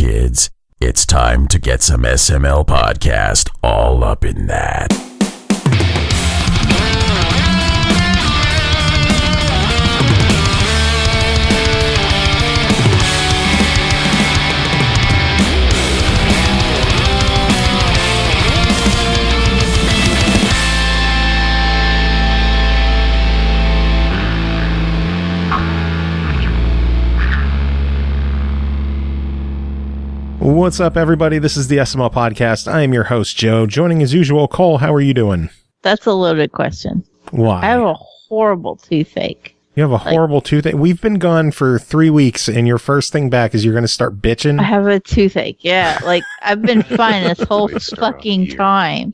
kids. It's time to get some SML podcast all up in that. What's up, everybody? This is the SML podcast. I am your host, Joe. Joining as usual, Cole. How are you doing? That's a loaded question. Why? I have a horrible toothache. You have a horrible toothache? We've been gone for 3 weeks, and your first thing back is you're going to start bitching? I have a toothache, yeah. Like, I've been fine this whole fucking time.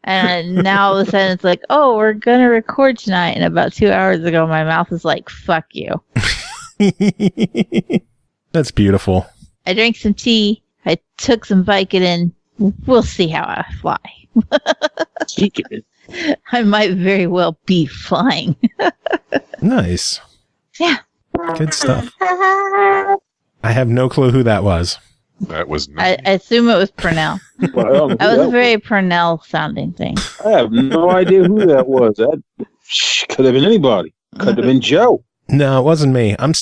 And now all of a sudden it's like, oh, we're going to record tonight. And about 2 hours ago, my mouth is like, fuck you. That's beautiful. I drank some tea. I took some Vicodin. We'll see how I fly. I might very well be flying. Nice. Yeah. Good stuff. I have no clue who that was. That was me. I assume it was Pernell. Well, That was a very Pernell sounding thing. I have no idea who that was. That could have been anybody. Could have been Joe. No, it wasn't me. I'm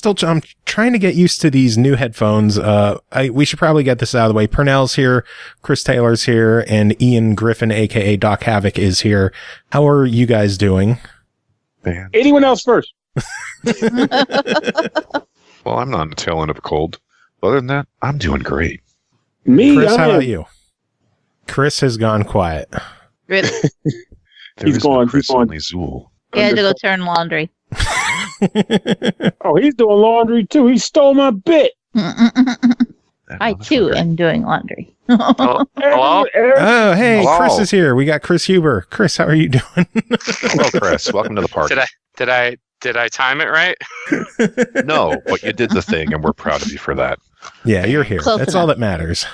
trying to get used to these new headphones. We should probably get this out of the way. Pernell's here, Chris Taylor's here, and Ian Griffin, aka Doc Havok, is here. How are you guys doing? Man. Anyone else first? Well, I'm not on the tail end of a cold. Other than that, I'm doing great. Me? Chris, how about you? Chris has gone quiet. Rip. He's gone. Chris, He's gone. only Zool. He had to go turn laundry. Oh, he's doing laundry too. He stole my bit. I too am doing laundry. Hello? Oh, hey, Hello. Chris is here. We got Kris Huber. Chris, how are you doing? Hello, Chris. Welcome to the party. Did I time it right? No, but you did the thing, and we're proud of you for that. Yeah, you're here. Close That's enough. all that matters.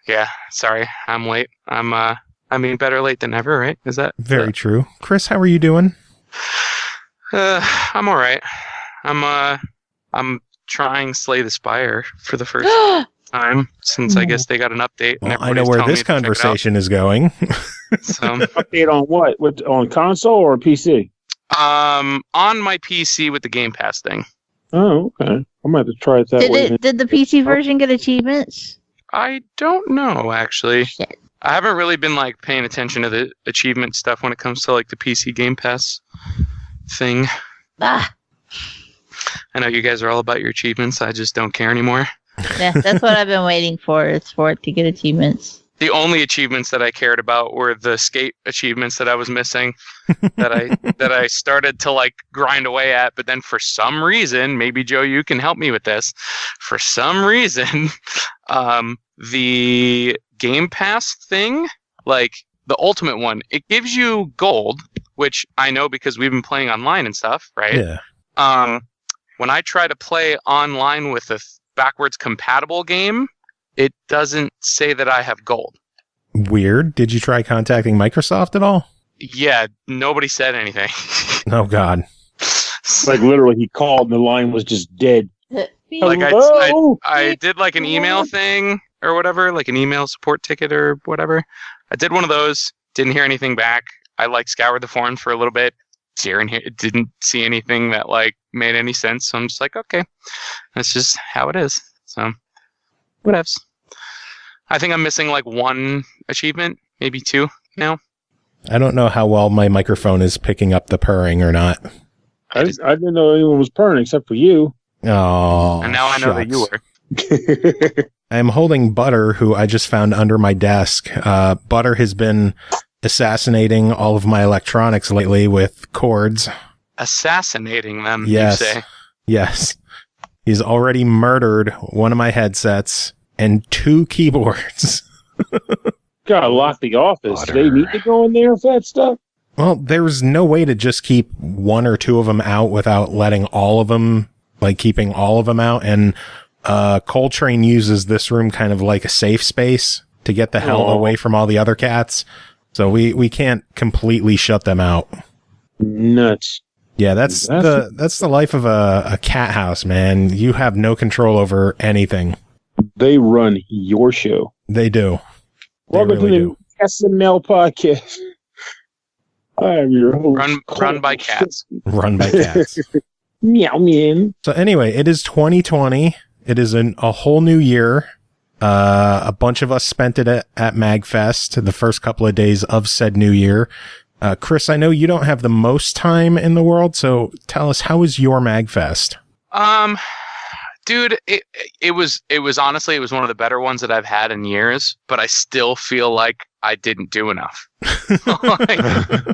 Yeah, sorry, I'm late. Better late than never, right? Is that Very true. Chris, how are you doing? I'm all right. I'm trying Slay the Spire for the first time since I guess they got an update. And Well, I know everybody's where telling this me to check it out. conversation is going. So, Update on what? On console or PC? on my PC with the Game Pass thing. Oh, okay. I'm going to have to try it that way. Did the PC version get achievements? I don't know, actually. Shit. I haven't really been paying attention to the achievement stuff when it comes to the PC Game Pass thing. Ah, I know you guys are all about your achievements. I just don't care anymore. yeah, that's what I've been waiting for. Is for it to get achievements. The only achievements that I cared about were the skate achievements that I was missing, that I started to grind away at. But then for some reason, maybe Joe, you can help me with this. For some reason, the Game Pass thing, the ultimate one, it gives you gold, which I know because we've been playing online and stuff, right? Yeah. When I try to play online with a backwards compatible game, it doesn't say that I have gold. Weird. Did you try contacting Microsoft at all? Yeah, nobody said anything. Oh, God. Literally, he called and the line was just dead. Hello? I did an email thing or whatever, an email support ticket or whatever. I did one of those, didn't hear anything back. I scoured the forums for a little bit, didn't see anything that made any sense. So I'm just okay, that's just how it is. So whatevs. I think I'm missing one achievement, maybe two now. I don't know how well my microphone is picking up the purring or not. I didn't know anyone was purring except for you. Oh, And now I know that you shucks. were. I'm holding Butter, who I just found under my desk. Butter has been assassinating all of my electronics lately with cords. Assassinating them, Yes. you say? Yes. He's already murdered one of my headsets and 2 keyboards. Gotta lock the office. Butter. They need to go in there for that stuff. Well, there's no way to just keep 1 or 2 of them out without letting all of them, keeping all of them out. And Coltrane uses this room kind of like a safe space to get the hell away from all the other cats. So we can't completely shut them out. Nuts. Yeah, that's the life of a cat house, man. You have no control over anything. They run your show. They do. Welcome to the SML podcast. I'm your host. Run by cats. Run by cats. Meow, meow. So anyway, it is 2020. It is a whole new year. A bunch of us spent it at MAGFest, the first couple of days of said new year. Kris, I know you don't have the most time in the world, so tell us, how was your MAGFest? Dude, it was honestly, it was one of the better ones that I've had in years, but I still feel like I didn't do enough. Like,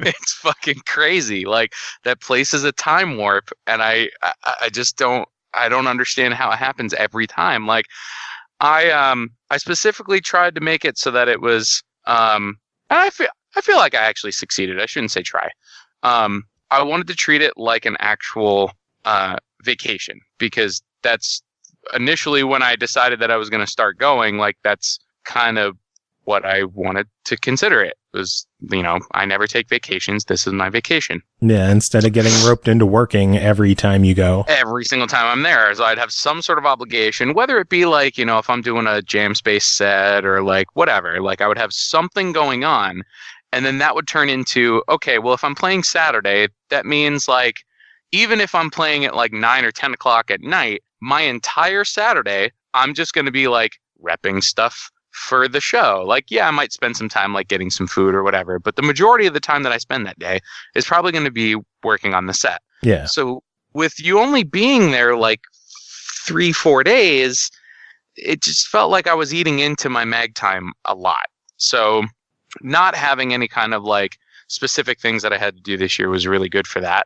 it's fucking crazy. Like, that place is a time warp, and I just don't understand how it happens every time. Like, I specifically tried to make it so that it was, I feel like I actually succeeded. I shouldn't say try. I wanted to treat it like an actual vacation, because that's initially when I decided that I was going to start going. Like, that's kind of what I wanted to consider it. Was, I never take vacations. This is my vacation. Yeah, instead of getting roped into working every time you go. Every single time I'm there. So I'd have some sort of obligation, whether it be like, if I'm doing a jam space set or like whatever, like I would have something going on. And then that would turn into, okay, well, if I'm playing Saturday, that means like, even if I'm playing at like 9 or 10 o'clock at night, my entire Saturday, I'm just going to be like repping stuff for the show. Like, yeah, I might spend some time like getting some food or whatever, but the majority of the time that I spend that day is probably going to be working on the set. Yeah. So with you only being there like 3-4 days, it just felt like I was eating into my mag time a lot. So not having any kind of like specific things that I had to do this year was really good for that.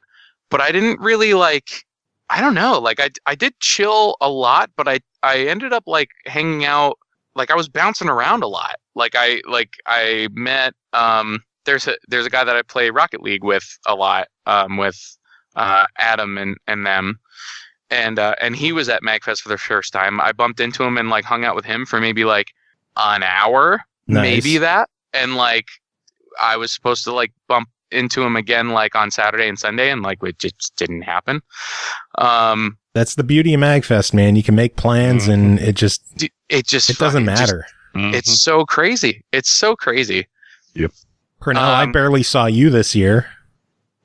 But I didn't really like, I don't know, like I did chill a lot, but I ended up like hanging out, like I was bouncing around a lot. Like I met, there's a guy that I play Rocket League with a lot, with Adam and them. And he was at MAGFest for the first time. I bumped into him and like hung out with him for maybe like an hour, maybe that. And like, I was supposed to like bump into him again like on Saturday and Sunday, and like it just didn't happen. That's the beauty of MAGFest, man. You can make plans and it doesn't matter. It's so crazy. It's so crazy. Yep. Pernell, I barely saw you this year.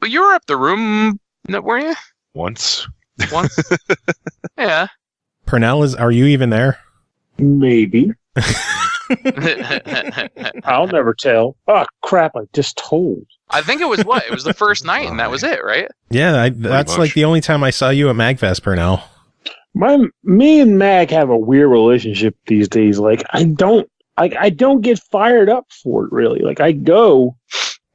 But you were up the room, were you? Once. Yeah. Pernell, are you even there? Maybe. I'll never tell. Oh crap! I just told. I think it was what? It was the first night, and that was it, right? Yeah, that's like the only time I saw you at MAGFest, Pernell. Me and Mag have a weird relationship these days. Like I don't get fired up for it really. Like I go,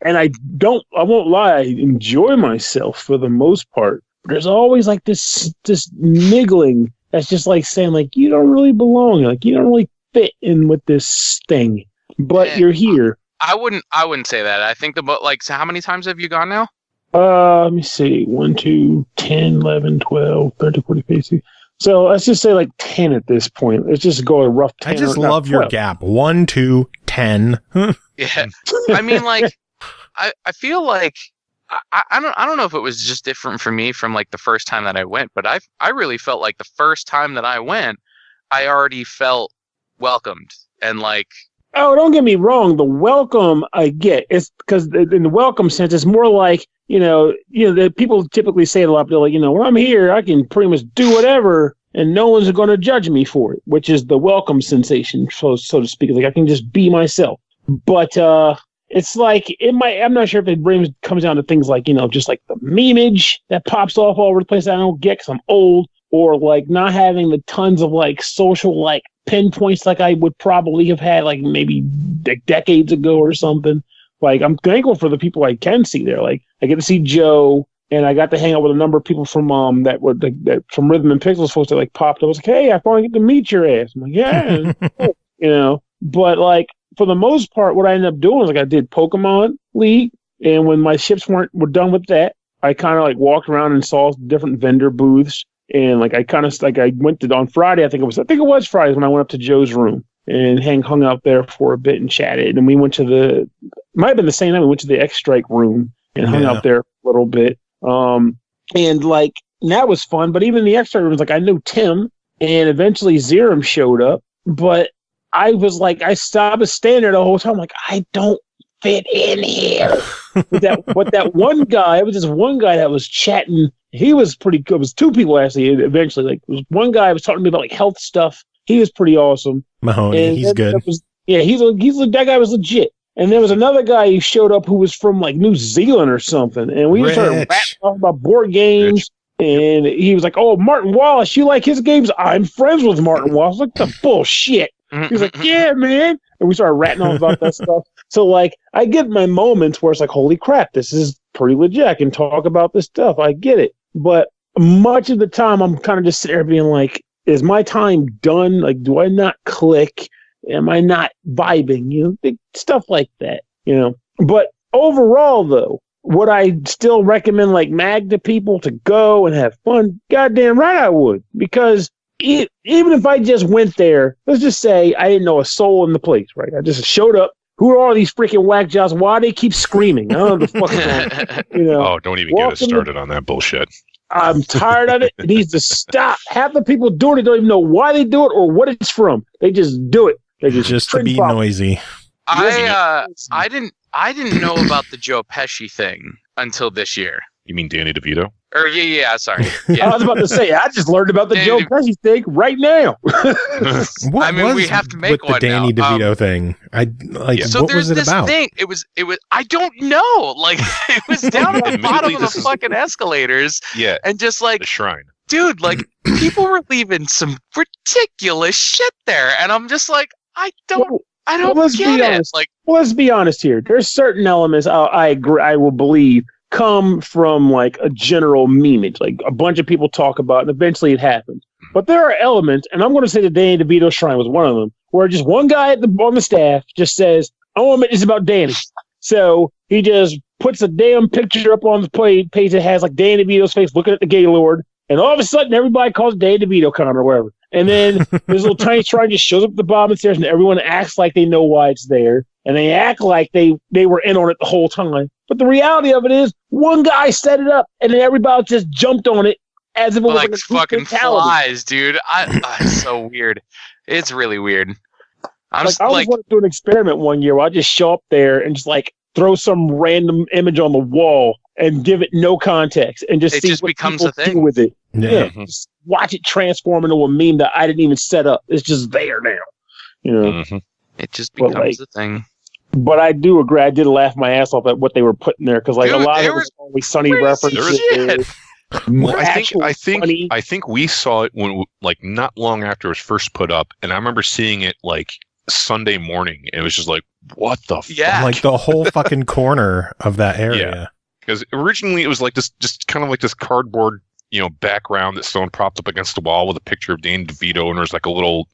and I won't lie, I enjoy myself for the most part. But there's always like this niggling that's just like saying like you don't really belong. Like you don't really fit in with this thing, but you're here. I wouldn't say that. I think so how many times have you gone now? Let me see. 1, 2, 10, 11, 12, 13, 14, 15. So let's just say like 10 at this point. Let's just go a rough 10. I just love your gap. 1, 2, 10. Yeah. I mean, like, I feel like I don't know if it was just different for me from like the first time that I went, but I really felt like the first time that I went, I already felt welcomed and like. Oh, don't get me wrong. The welcome I get, it's because in the welcome sense, it's more like the people typically say it a lot. They're like, when I'm here, I can pretty much do whatever, and no one's going to judge me for it, which is the welcome sensation, so to speak. It's like I can just be myself. But it's like I'm not sure if it comes down to things like just like the memeage that pops off all over the place that I don't get because I'm old, or like not having the tons of like social like pinpoints like I would probably have had like maybe decades ago or something. Like I'm thankful for the people I can see there. Like I get to see Joe, and I got to hang out with a number of people from that from Rhythm and Pixels folks that like popped up. I was like, hey, I finally get to meet your ass. I'm like, yeah, But like for the most part, what I ended up doing is like I did Pokemon League, and when my ships were done with that, I kind of like walked around and saw different vendor booths. And like I kind of like I went to on Friday. I think it was Friday when I went up to Joe's room and hung out there for a bit and chatted. And we went to might have been the same night we went to the X-Strike room and hung out there for a little bit. And like that was fun. But even the X-Strike room was like I knew Tim, and eventually Zerum showed up. but I was like, I was standing there the whole time, like, I don't fit in here. But that one guy, it was this one guy that was chatting. He was pretty good. It was two people actually. Eventually, like, it was one guy was talking to me about like health stuff. He was pretty awesome. Mahoney, And he's good. That guy was legit. And there was another guy who showed up who was from like New Zealand or something. And we started rapping off about board games. And he was like, "Oh, Martin Wallace, you like his games? I'm friends with Martin Wallace." Like, the bullshit. He's like, "Yeah, man." And we started ratting off about that stuff. So, like, I get my moments where it's like, holy crap, this is pretty legit. I can talk about this stuff. I get it. But much of the time, I'm kind of just sitting there being like, is my time done? Like, do I not click? Am I not vibing? You know, big stuff like that, you know. But overall, though, would I still recommend, like, MAG to people to go and have fun? Goddamn right I would. Because even if I just went there, let's just say I didn't know a soul in the place, right? I just showed up. Who are all these freaking whack jobs? Why do they keep screaming? I don't know the fuck is on. You know, Oh, don't even get us started on that bullshit. I'm tired of it. It needs to stop. Half the people doing it don't even know why they do it or what it's from. They just do it. They Just to be noisy. I didn't know about the Joe Pesci thing until this year. You mean Danny DeVito? Or sorry. Yeah. I was about to say, I just learned about the Joe Pesci thing right now. What I mean, was we have to make with one the Danny now. DeVito thing? So what there's was it this about? thing. It was. I don't know. Like, it was down at the bottom of the fucking escalators. Yeah. And just like, The shrine. dude, like, people were leaving some ridiculous shit there, and I'm just like, I don't let's get be it. honest. Like, Let's be honest here. There's certain elements I agree. I will believe come from like a general memeage, like a bunch of people talk about, and eventually it happens. But there are elements, and I'm going to say the Danny DeVito Shrine was one of them, where just one guy on the staff just says, "I want to make this about Danny." So he just puts a damn picture up on the page that has like Danny DeVito's face looking at the Gaylord, and all of a sudden everybody calls it Danny DeVito Con or whatever. And then this little tiny shrine just shows up at the bottom of the stairs, and everyone acts like they know why it's there, and they act like they were in on it the whole time. But the reality of it is, one guy set it up, and then everybody just jumped on it as if it was like a fucking fatality. flies, dude. It's so weird. It's really weird. I was wanting to do an experiment one year where I just show up there and just like throw some random image on the wall and give it no context and just see what becomes people a thing do with it. Yeah. Just watch it transform into a meme that I didn't even set up. It's just there now. You know. Mm-hmm. It just becomes a thing. But I do agree. I did laugh my ass off at what they were putting there because, like, Dude, a lot of it was was only Sunny crazy references. Well, Funny. I think we saw it when, like, not long after it was first put up, and I remember seeing it like Sunday morning. And it was just like, what the fuck? Like the whole fucking corner of that area. Because originally it was like this, just kind of like this cardboard, background that someone propped up against the wall with a picture of Danny DeVito, and there's like a little,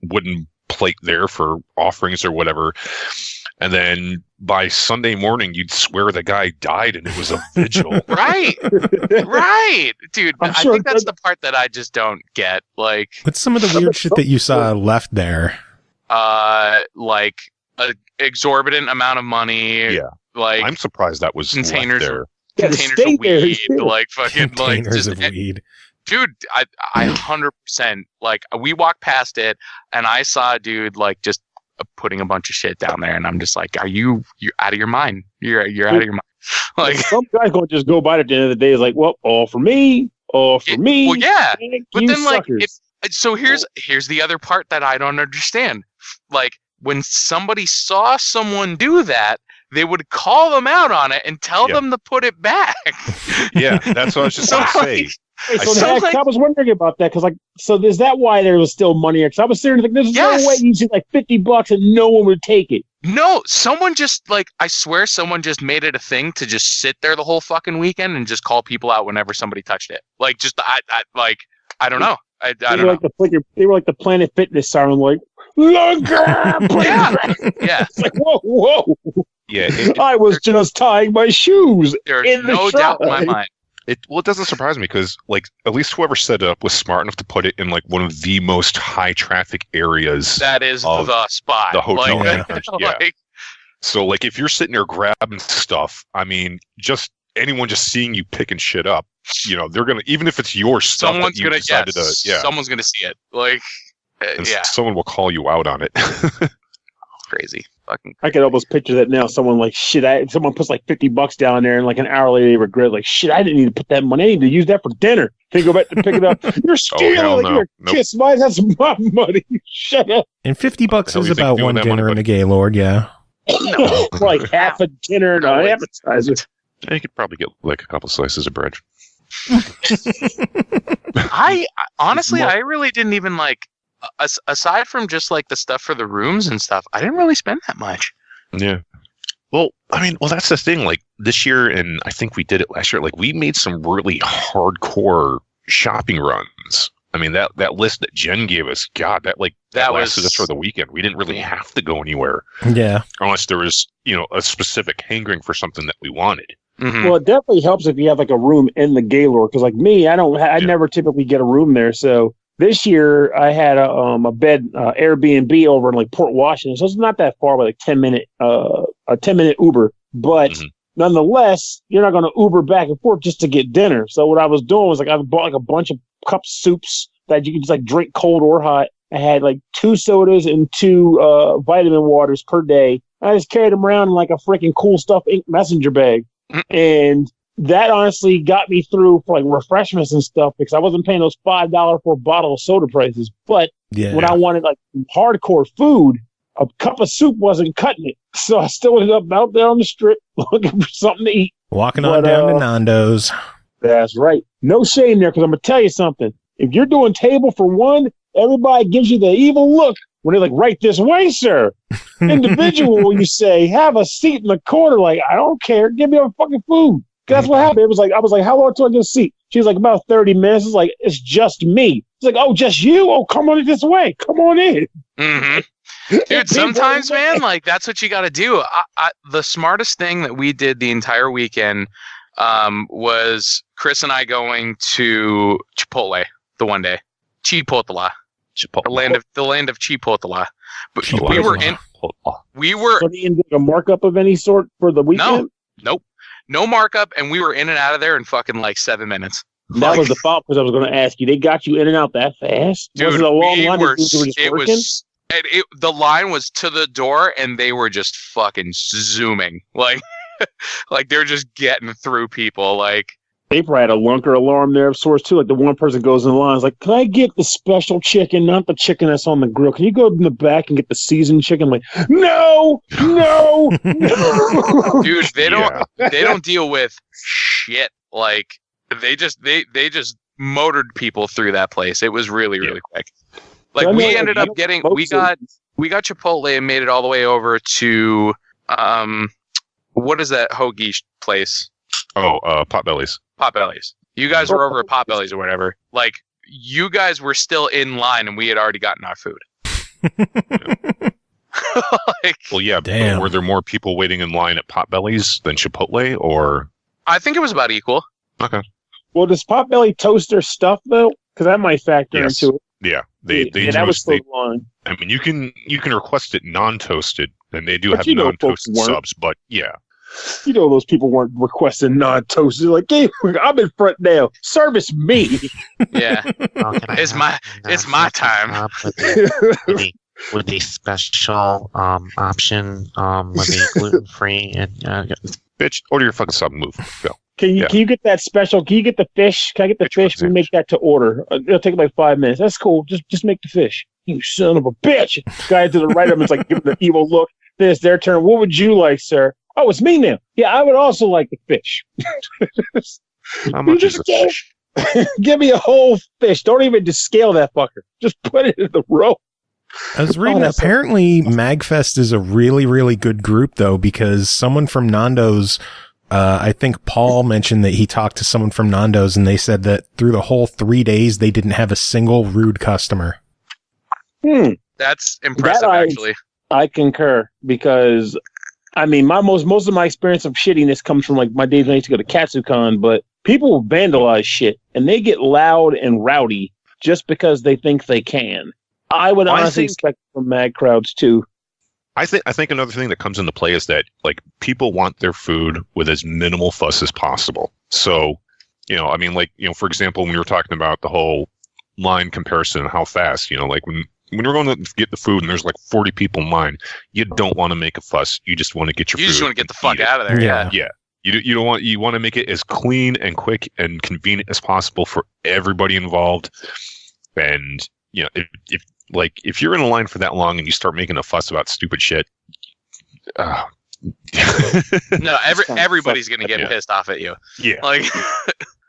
wooden plate there for offerings or whatever. And then by Sunday morning, you'd swear the guy died, and it was a vigil. Right, dude. I think that's the part that I just don't get. Like, what's some of the weird shit that you saw left there? Like an exorbitant amount of money. Yeah, like I'm surprised that was containers left there. Containers of weed, like fucking Containers like of weed. Dude, I 100% like we walked past it, and I saw a dude like just putting a bunch of shit down there, and I'm just like, you're out of your mind. You're out of your mind. Like, some guy's gonna just go by it at the end of the day. Is like, well, all for me, all for me. Well, yeah, but then suckers. like, so here's the other part that I don't understand. Like, when somebody saw someone do that, they would call them out on it and tell them to put it back. Yeah, that's what I was just going to say. I was wondering about that because, so is that why there was still money? Because I was sitting there, there's no way you see like $50 and no one would take it. No, someone just I swear someone just made it a thing to just sit there the whole fucking weekend and just call people out whenever somebody touched it. Like, just I don't know. I don't know. They were like the Planet Fitness siren, like, longer. Yeah. It's like, whoa. Yeah, I was just tying my shoes. There's no doubt in my mind. It doesn't surprise me because, like, at least whoever set it up was smart enough to put it in like one of the most high traffic areas. That is the spot. The hotel. Yeah. So, like, if you're sitting there grabbing stuff, I mean, just anyone just seeing you picking shit up, they're gonna, even if it's your stuff, someone's gonna see it. Like, And Yeah, someone will call you out on it. crazy. Fucking. I can almost picture that now. Someone like, shit, someone puts like $50 down there, and like an hour later they regret, like, shit, I didn't need to put that money. I need to use that for dinner. Can you go back to pick it up? You're stealing. hell Like, no. you're a Nope. kiss. Why that's my money? Shut up. And $50 hell is you think about doing one that dinner money, in the Gaylord, yeah. Like half a dinner and an appetizer. You could probably get like a couple slices of bread. I honestly, I really didn't even like. Aside from just like the stuff for the rooms and stuff, I didn't really spend that much. Yeah. Well, I mean, that's the thing. Like this year, and I think we did it last year. Like we made some really hardcore shopping runs. I mean, that list that Jen gave us, God, that lasted us for the weekend. We didn't really have to go anywhere. Yeah. Unless there was, a specific hankering for something that we wanted. Mm-hmm. Well, it definitely helps if you have like a room in the Gaylord. Because like me, I never typically get a room there. So this year I had a bed Airbnb over in like Port Washington. So it's not that far, but like a 10-minute Uber. But nonetheless, you're not going to Uber back and forth just to get dinner. So what I was doing was like I bought like a bunch of cup soups that you can just like drink cold or hot. I had like 2 sodas and 2 vitamin waters per day. I just carried them around in like a freaking Cool Stuff Inc. messenger bag. And that honestly got me through for like refreshments and stuff because I wasn't paying those $5 for a bottle of soda prices. But when I wanted like hardcore food, a cup of soup wasn't cutting it. So I still ended up out there on the strip looking for something to eat. Walking on down to Nando's. That's right. No shame there because I'm going to tell you something. If you're doing table for one, everybody gives you the evil look when they're like, right this way, sir. Individual, you say, have a seat in the corner. Like, I don't care. Give me a fucking food. That's what happened. I was like, how long till I get a seat? She was like, about 30 minutes. It's like, it's just me. It's like, oh, just you? Oh, come on this way. Come on in. Mm-hmm. Dude, sometimes, man, like, that's what you got to do. The smartest thing that we did the entire weekend was Kris and I going to Chipotle the one day. Chipotle. The land of Chipotle. But we were in. We were. So you didn't get a markup of any sort for the weekend? Nope. No markup, and we were in and out of there in fucking like 7 minutes. That was the fault because I was going to ask you. They got you in and out that fast? Dude, was it a long line? The line was to the door, and they were just fucking zooming. Like they're just getting through people. Like, they probably had a lunker alarm there of sorts too. Like the one person goes in the line, is like, "Can I get the special chicken, not the chicken that's on the grill? Can you go in the back and get the seasoned chicken?" I'm like, no. Dude, they don't deal with shit. Like they just motored people through that place. It was really quick. Like we ended up getting we got Chipotle and made it all the way over to what is that hoagie place? Oh, Potbelly's. Potbelly's. You guys were over at Potbelly's or whatever. Like, you guys were still in line and we had already gotten our food. Well, yeah. Damn. But were there more people waiting in line at Potbelly's than Chipotle, or? I think it was about equal. Okay. Well, does Potbelly toast their stuff though? Because that might factor into it. Yeah, they that was the line. I mean, you can request it non-toasted, and they do have non-toasted subs. But yeah. You know, those people weren't requesting non-toasted. Like, hey, I'm in front now. Service me. Yeah, it's my time. With the special option, with the gluten free and bitch, order your fucking sub and move. Go. Can you get that special? Can you get the fish? Can I get the fish? We make that to order. It'll take like 5 minutes. That's cool. Just make the fish. You son of a bitch. Guy to the right of him is like giving the evil look. Then it's their turn. What would you like, sir? Oh, it's me now. Yeah, I would also like the fish. How much is the fish? Give me a whole fish. Don't even just scale that fucker. Just put it in the row. I was reading, apparently MAGFest is a really, really good group, though, because someone from Nando's, I think Paul mentioned that he talked to someone from Nando's, and they said that through the whole 3 days, they didn't have a single rude customer. That's impressive, actually. I concur, because I mean, most of my experience of shittiness comes from like my days when I used to go to KatsuCon, but people vandalize shit and they get loud and rowdy just because they think they can. I would honestly expect from mag crowds too. I think another thing that comes into play is that like people want their food with as minimal fuss as possible. So, I mean, like, for example, when we were talking about the whole line comparison and how fast, like when when you're going to get the food and there's like 40 people in line, you don't want to make a fuss. You just want to get your food. You just want to get the fuck out of there. Yeah. Yeah. You want to make it as clean and quick and convenient as possible for everybody involved. And if you're in a line for that long and you start making a fuss about stupid shit, no, everybody's gonna get pissed off at you. Yeah. Like,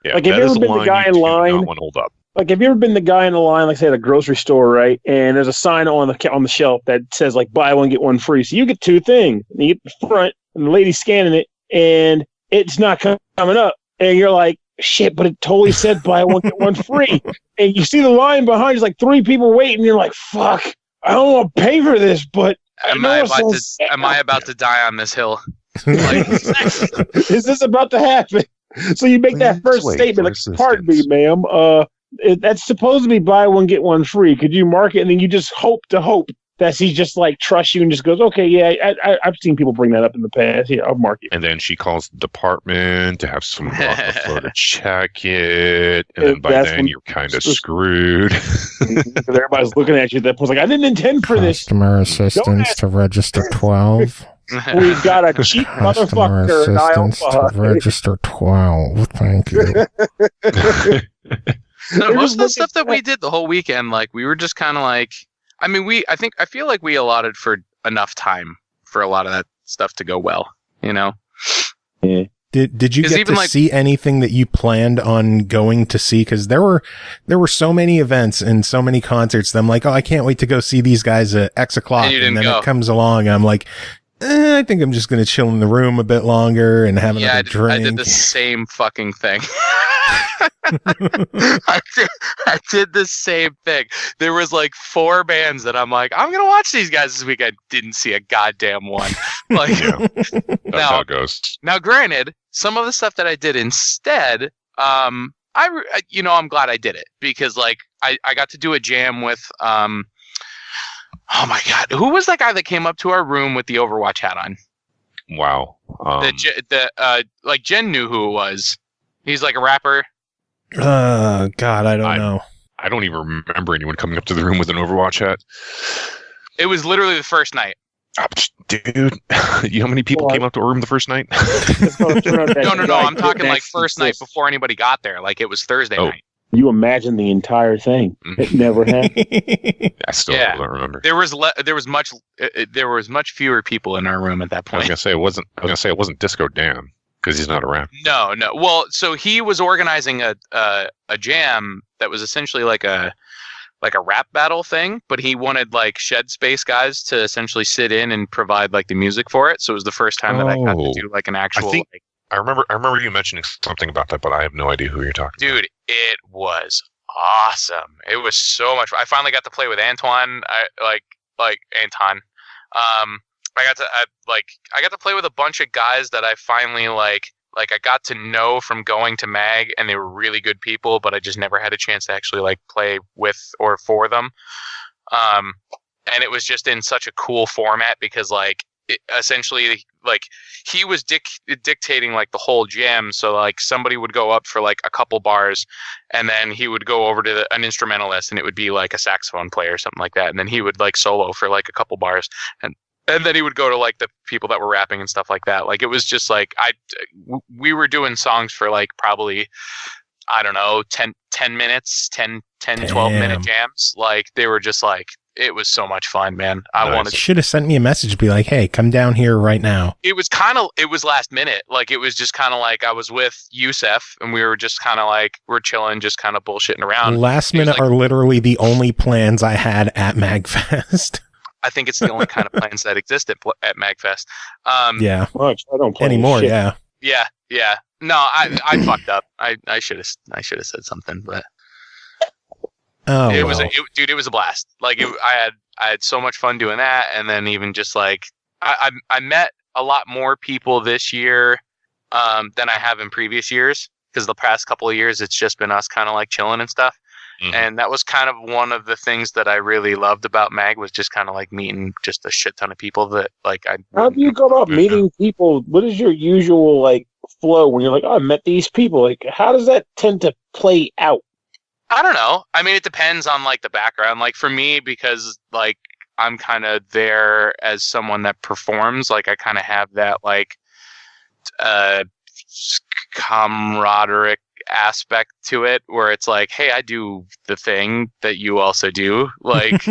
have you ever been the guy in line? Hold up. Like, have you ever been the guy in the line, like say at a grocery store, right? And there's a sign on the shelf that says like buy one get one free. So you get two things. And you get the front, and the lady's scanning it, and it's not coming up, and you're like, shit, but it totally said buy one get one free. And you see the line behind, there's like 3 people waiting, and you're like, fuck, I don't want to pay for this, but am I about to die on this hill? Like, is this about to happen? So you make that first statement, like, pardon me, ma'am, that's supposed to be buy one get one free. Could you mark it? And then you just hope that she just like trusts you and just goes, okay, yeah, I've seen people bring that up in the past. Yeah, I'll mark it. And then she calls the department to have someone off the floor to check it. And then by then you're kind of screwed. Everybody's looking at you at that point, like, I didn't intend for this. Customer assistance to register 12. We've got a cheap Customer motherfucker. assistance to register 12. Thank you. No, most of the stuff that we did the whole weekend, like, we were just kind of like, I mean, I feel like we allotted for enough time for a lot of that stuff to go well, you know? Yeah. Did you get to see anything that you planned on going to see? Because there were so many events and so many concerts that I'm like, oh, I can't wait to go see these guys at X o'clock. And then it comes along, and I'm like, I think I'm just going to chill in the room a bit longer and have another drink. I did the same fucking thing. I did the same thing. There was like 4 bands that I'm like, I'm gonna watch these guys this week. I didn't see a goddamn one. Like, that's how it goes. Now, granted, some of the stuff that I did instead, I'm glad I did it because like I got to do a jam with oh my god, who was that guy that came up to our room with the Overwatch hat on? Wow. Like Jen knew who it was. He's like a rapper. God, I don't know. I don't even remember anyone coming up to the room with an Overwatch hat. It was literally the first night. Dude, you know how many people came up to our room the first night? No. I'm talking like first night before anybody got there. Like it was Thursday night. You imagine the entire thing. It never happened. I still don't remember. There was much fewer people in our room at that point. I was gonna say it wasn't Disco Dan. Because he's not around. No. Well, so he was organizing a jam that was essentially like a rap battle thing, but he wanted like Shed Space guys to essentially sit in and provide like the music for it. So it was the first time that I got to do like an actual. I remember you mentioning something about that, but I have no idea who you're talking about. Dude, it was awesome. It was so much. I finally got to play with Antoine. Anton. I got to play with a bunch of guys that I finally I got to know from going to MAG, and they were really good people, but I just never had a chance to actually like play with or for them. And it was just in such a cool format because essentially he was dictating like the whole jam. So like somebody would go up for like a couple bars, and then he would go over to an instrumentalist, and it would be like a saxophone player or something like that. And then he would like solo for like a couple bars, and then he would go to like the people that were rapping and stuff like that. Like it was just like we were doing songs for like probably, I don't know, 10 minutes, 12 minute jams. Like they were just like, it was so much fun, man. Should have sent me a message to be like, hey, come down here right now. It was last minute. Like it was just kind of like I was with Yusef and we were just kind of like, we're chilling, just kind of bullshitting around. Last minute are literally the only plans I had at MAGFest. I think it's the only kind of plans that exist at MAGFest. Yeah. Much. I don't play anymore. Shit. Yeah. No, I fucked up. I should have said something, but it was a blast. Like I had so much fun doing that, and then even just like I met a lot more people this year than I have in previous years, because the past couple of years it's just been us kind of like chilling and stuff. Mm-hmm. And that was kind of one of the things that I really loved about MAG, was just kind of like meeting just a shit ton of people that like How do you go about meeting people? What is your usual like flow when you're like, oh, I met these people? Like, how does that tend to play out? I don't know. I mean, it depends on like the background. Like for me, because like I'm kind of there as someone that performs. Like I kind of have that like camaraderie aspect to it, where it's like, hey, I do the thing that you also do. Like,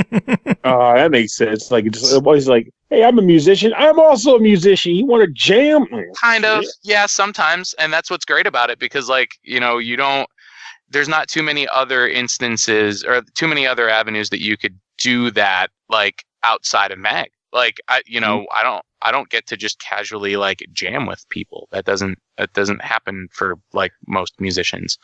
that makes sense. Like it's always like, hey, I'm a musician. I'm also a musician. You want to jam? Kind of, yeah, sometimes, and that's what's great about it because, like, you know, you don't. There's not too many other instances or too many other avenues that you could do that like outside of Mag. Like I don't get to just casually like jam with people. That doesn't happen for like most musicians.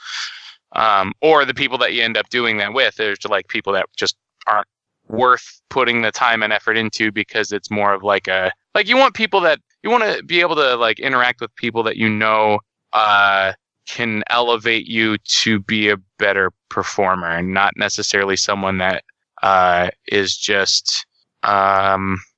Or the people that you end up doing that with, there's like people that just aren't worth putting the time and effort into because it's more of like you want people that you want to be able to like interact with people that you know can elevate you to be a better performer and not necessarily someone that is just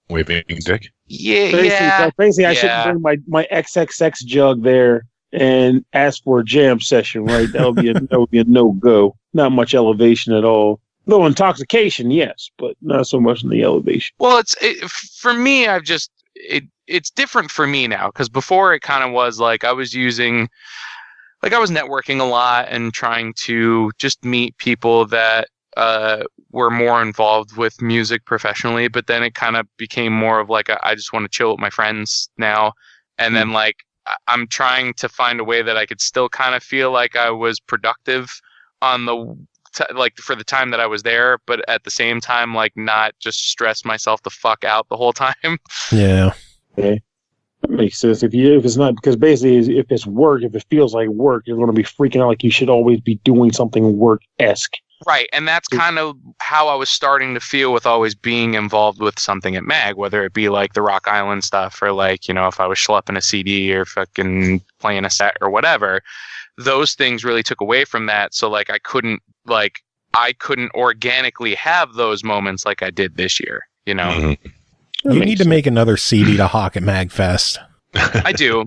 waving dick. Yeah. Basically, I shouldn't bring my XXX jug there and ask for a jam session, right? That would be a no-go. Not much elevation at all. Little intoxication, yes, but not so much in the elevation. Well, for me, it's different for me now because before it kind of was like I was networking a lot and trying to just meet people that were more involved with music professionally, but then it kind of became more of like I just want to chill with my friends now, and then like I'm trying to find a way that I could still kind of feel like I was productive on like for the time that I was there, but at the same time like not just stress myself the fuck out the whole time. Yeah. Okay. That makes sense. If it's not, because basically if it's work, if it feels like work, you're going to be freaking out like you should always be doing something work-esque. Right, and that's kind of how I was starting to feel with always being involved with something at Mag, whether it be like the Rock Island stuff or like, you know, if I was schlepping a CD or fucking playing a set or whatever, those things really took away from that. So like I couldn't organically have those moments like I did this year, you know? Mm-hmm. You need to make another CD to hawk at MAGFest. I do.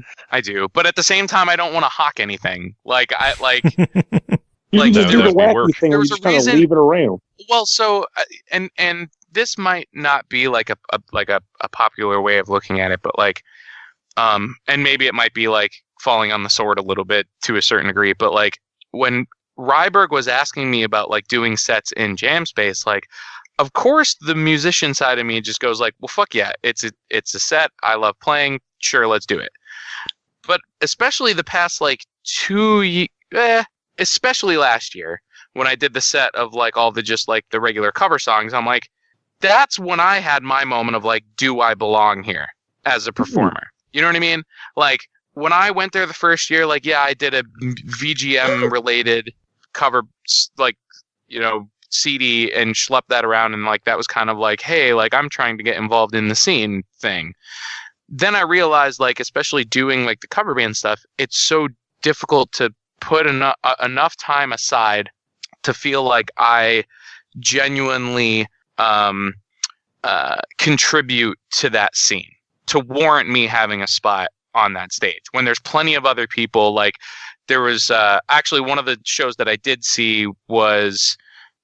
But at the same time, I don't want to hawk anything. Like, You like, can just do the wacky thing and just kind of leave it around. Well, so, and this might not be like a popular way of looking at it, but like, and maybe it might be like falling on the sword a little bit to a certain degree, but like when Wyrmvarg was asking me about like doing sets in Jam Space, like, of course the musician side of me just goes like, well, fuck yeah, it's a set. I love playing. Sure, let's do it. But especially the past like 2 years, especially last year when I did the set of like all the just like the regular cover songs, I'm like, that's when I had my moment of like, do I belong here as a performer? You know what I mean? Like when I went there the first year, like, yeah, I did a VGM related cover, like, you know, CD and schlepped that around. And like, that was kind of like, hey, like I'm trying to get involved in the scene thing. Then I realized like, especially doing like the cover band stuff, it's so difficult to put enough time aside to feel like I genuinely contribute to that scene to warrant me having a spot on that stage when there's plenty of other people. Like there was actually one of the shows that I did see was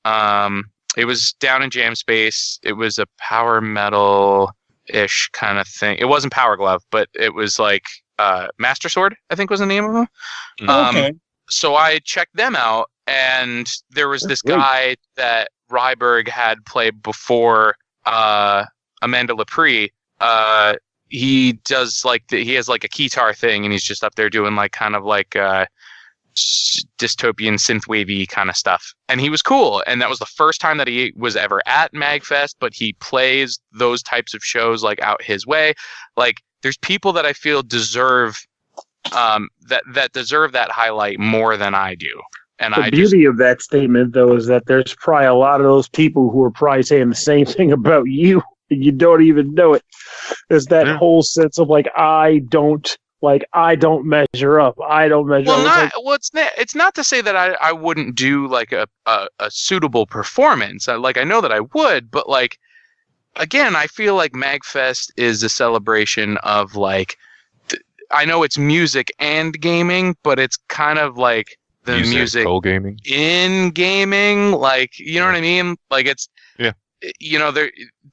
it was down in Jam Space. It was a power metal ish kind of thing. It wasn't Power Glove, but it was like Master Sword, I think was the name of them. Okay. So I checked them out, and there was this guy that Wyrmvarg had played before Amanda Lepre. He does like he has like a keytar thing, and he's just up there doing like kind of like dystopian synthwavey kind of stuff. And he was cool, and that was the first time that he was ever at MAGFest. But he plays those types of shows like out his way. Like there's people that I feel deserve that deserve that highlight more than I do. And the beauty of that statement, though, is that there's probably a lot of those people who are probably saying the same thing about you. You don't even know it. There's that whole sense of like, I don't measure up. I don't measure up. It's not to say that I wouldn't do like a suitable performance. I know that I would, but like, again, I feel like MAGFest is a celebration of like, I know it's music and gaming, but it's kind of like the music gaming in gaming, like, you know what I mean? Like, it's, you know,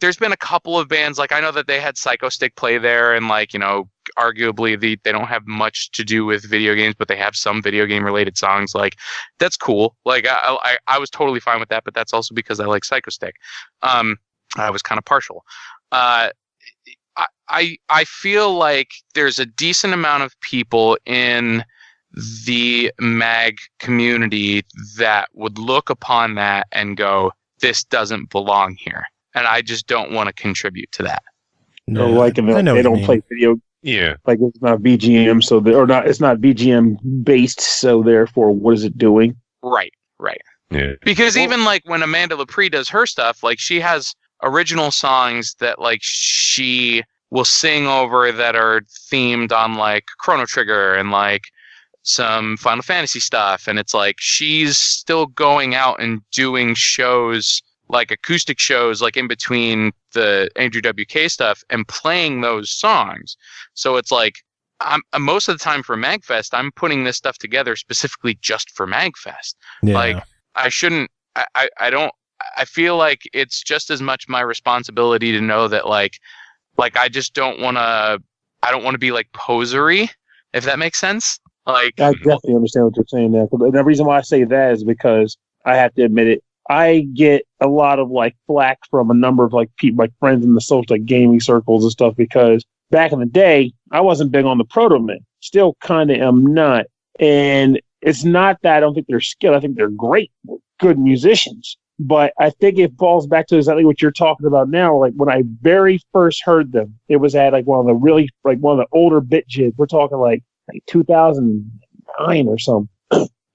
there's been a couple of bands, like, I know that they had Psycho Stick play there, and, like, you know, arguably they don't have much to do with video games, but they have some video game related songs. Like, that's cool. Like, I was totally fine with that, but that's also because I like Psycho Stick. I was kind of partial. I feel like there's a decent amount of people in the mag community that would look upon that and go, this doesn't belong here, and I just don't want to contribute to that. No, like they don't play video. Yeah, like it's not BGM, so it's not BGM based. So therefore, what is it doing? Right. Yeah, because even like when Amanda Lepre does her stuff, like she has original songs that like she will sing over that are themed on like Chrono Trigger and like some Final Fantasy stuff, and it's like she's still going out and doing shows, like acoustic shows, like in between the Andrew WK stuff, and playing those songs. So it's like, I'm most of the time for MAGFest, I'm putting this stuff together specifically just for MAGFest. Yeah. Like, I shouldn't, I feel like it's just as much my responsibility to know that like I just don't want to be like posery, if that makes sense. Like, I definitely understand what you're saying there. And the reason why I say that is because I have to admit it. I get a lot of like flack from a number of like people, like friends in the social like gaming circles and stuff, because back in the day I wasn't big on the Proto Men. Still kind of am not. And it's not that I don't think they're skilled. I think they're great, good musicians. But I think it falls back to exactly what you're talking about now. Like when I very first heard them, it was at like one of the older bit jigs. We're talking like 2009 or something.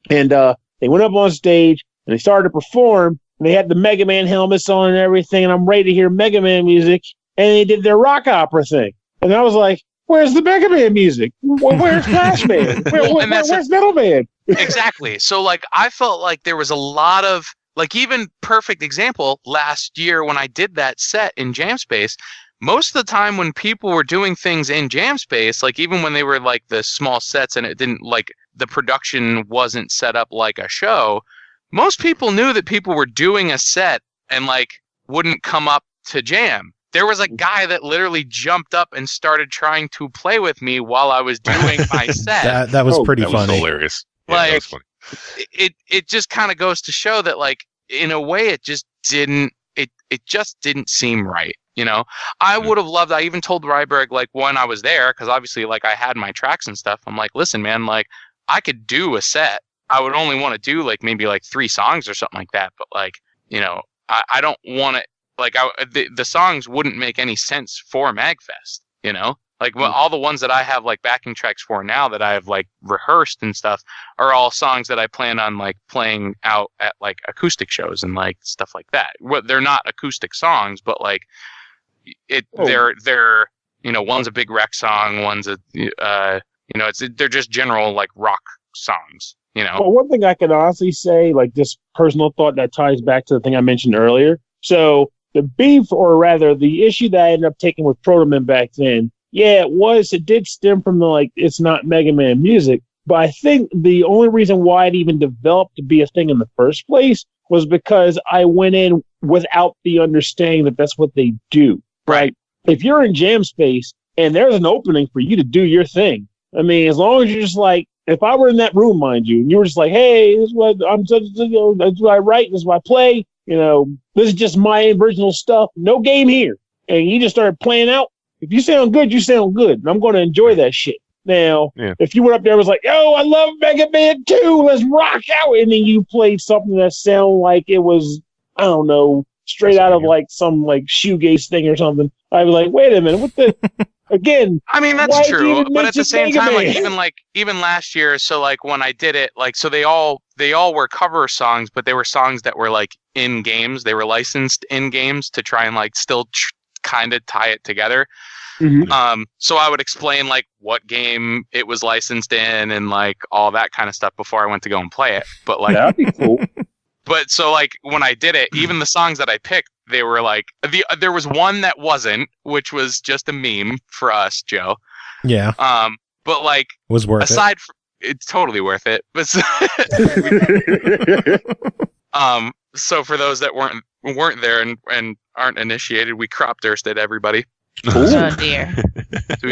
And they went up on stage and they started to perform, and they had the Mega Man helmets on and everything, and I'm ready to hear Mega Man music, and they did their rock opera thing. And I was like, where's the Mega Man music? Where's Flash Man? Where's Metal Man? Exactly. So like I felt like there was a lot of, like, even perfect example, last year when I did that set in Jam Space, most of the time when people were doing things in Jam Space, like even when they were like the small sets and it didn't, like, the production wasn't set up like a show, most people knew that people were doing a set and like wouldn't come up to jam. There was a guy that literally jumped up and started trying to play with me while I was doing my set. that was pretty funny. Was hilarious. Yeah, like, that was funny. It just kind of goes to show that, like, in a way, it just didn't seem right. You know, I would have loved, I even told Wyrmvarg, like, when I was there, because obviously, like, I had my tracks and stuff. I'm like, listen, man, like, I could do a set. I would only want to do, like, maybe, like, 3 songs or something like that. But, like, you know, I don't want it, like, the songs wouldn't make any sense for MAGFest, you know? Like, well, all the ones that I have, like, backing tracks for now that I have, like, rehearsed and stuff are all songs that I plan on, like, playing out at, like, acoustic shows and, like, stuff like that. Well, they're not acoustic songs, but, like, they're you know, one's a Big Wreck song, one's a you know, they're just general, like, rock songs, you know. Well, one thing I can honestly say, like, this personal thought that ties back to the thing I mentioned earlier. So the beef, or rather the issue that I ended up taking with Proto Men back then, yeah, it did stem from the, like, it's not Mega Man music, but I think the only reason why it even developed to be a thing in the first place was because I went in without the understanding that that's what they do. Right. If you're in Jam Space and there's an opening for you to do your thing, I mean, as long as you're just like, if I were in that room, mind you, and you were just like, hey, this is what that's what I write, this is what I play, you know, this is just my original stuff, no game here. And you just started playing out. If you sound good, you sound good. And I'm going to enjoy that shit. Now, if you went up there and was like, yo, I love Mega Man 2, let's rock out. And then you played something that sounded like it was, I don't know, straight out of like some like shoegaze thing or something. I'd be like, wait a minute, what the? Again, I mean, that's true, but at the same time, like even last year, so like when I did it, like, so they all were cover songs, but they were songs that were like in games. They were licensed in games to try and like still kind of tie it together. Mm-hmm. So I would explain like what game it was licensed in and like all that kind of stuff before I went to go and play it. But like, that'd be cool. But so like when I did it, even the songs that I picked, they were like there was one that wasn't, which was just a meme for us, Joe. Yeah. But like was worth it's totally worth it. But so for those that weren't there and aren't initiated, we crop thirsted everybody. Oh dear. So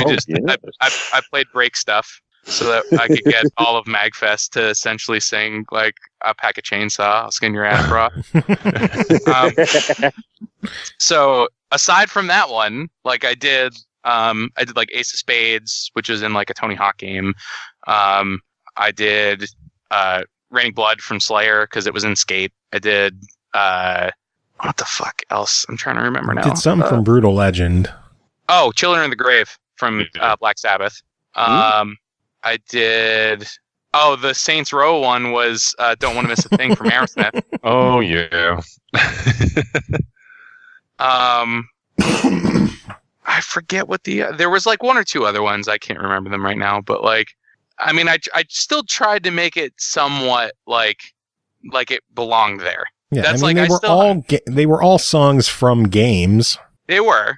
I played break stuff so that I could get all of MAGFest to essentially sing like a pack of chainsaw, I'll skin your ass raw. So aside from that one, like I did like Ace of Spades, which was in like a Tony Hawk game. I did Raining Blood from Slayer because it was in Skate. I did what the fuck else? I'm trying to remember now. Did something from Brutal Legend. Oh, Children of the Grave from Black Sabbath. I did. Oh, the Saints Row one was Don't Want to Miss a Thing from Aerosmith. Oh yeah. I forget what there was like one or two other ones. I can't remember them right now, but like, I mean, I still tried to make it somewhat like it belonged there. Yeah, that's I mean, like they were all songs from games. They were,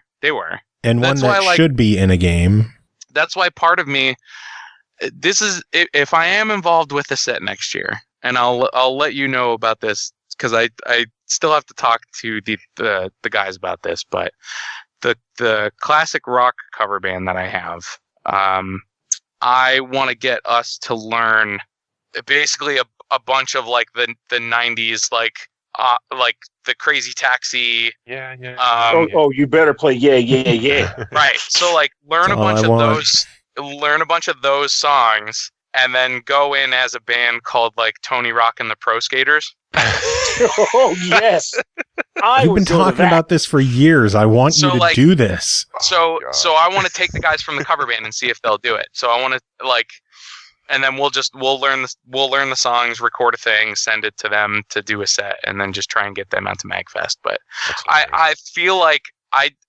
and that's one that should be in a game. That's why part of me, this is if I am involved with the set next year, and I'll let you know about this because I still have to talk to the guys about this, but the classic rock cover band that I have, I want to get us to learn basically a bunch of like the 90s like the Crazy Taxi. Yeah. You better play yeah. Right. So like learn a bunch of those songs and then go in as a band called like Tony Rock and the Pro Skaters. Oh yes. You've been talking about this for years. I want you to do this. So I want to take the guys from the cover band and see if they'll do it. So I want to like, and then we'll learn the songs, record a thing, send it to them to do a set, and then just try and get them out to MAGFest. But I feel like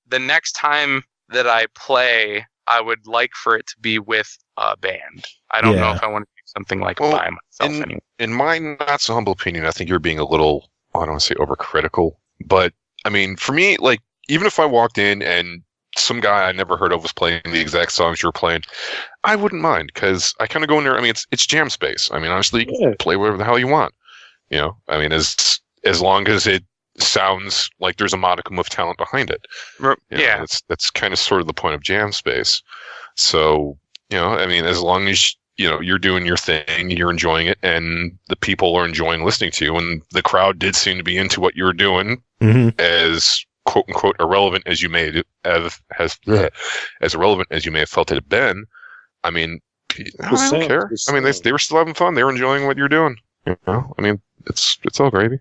the next time that I play, I would like for it to be with a band. I don't know if I want to do something like by myself anymore. In my not so humble opinion, I think you're being a little, I don't want to say overcritical, but I mean, for me, like, even if I walked in and some guy I never heard of was playing the exact songs you were playing, I wouldn't mind, because I kind of go in there. I mean, it's jam space. I mean, honestly, you can play whatever the hell you want. You know, I mean, as long as it sounds like there's a modicum of talent behind it. Yeah, that's kind of sort of the point of jam space. So, you know, I mean, as long as you're doing your thing, you're enjoying it, and the people are enjoying listening to you, and the crowd did seem to be into what you were doing, as quote unquote irrelevant as you may have as irrelevant as you may have felt it had been. I mean, I don't care. I mean, they were still having fun. They were enjoying what you're doing. You know, I mean, it's all gravy.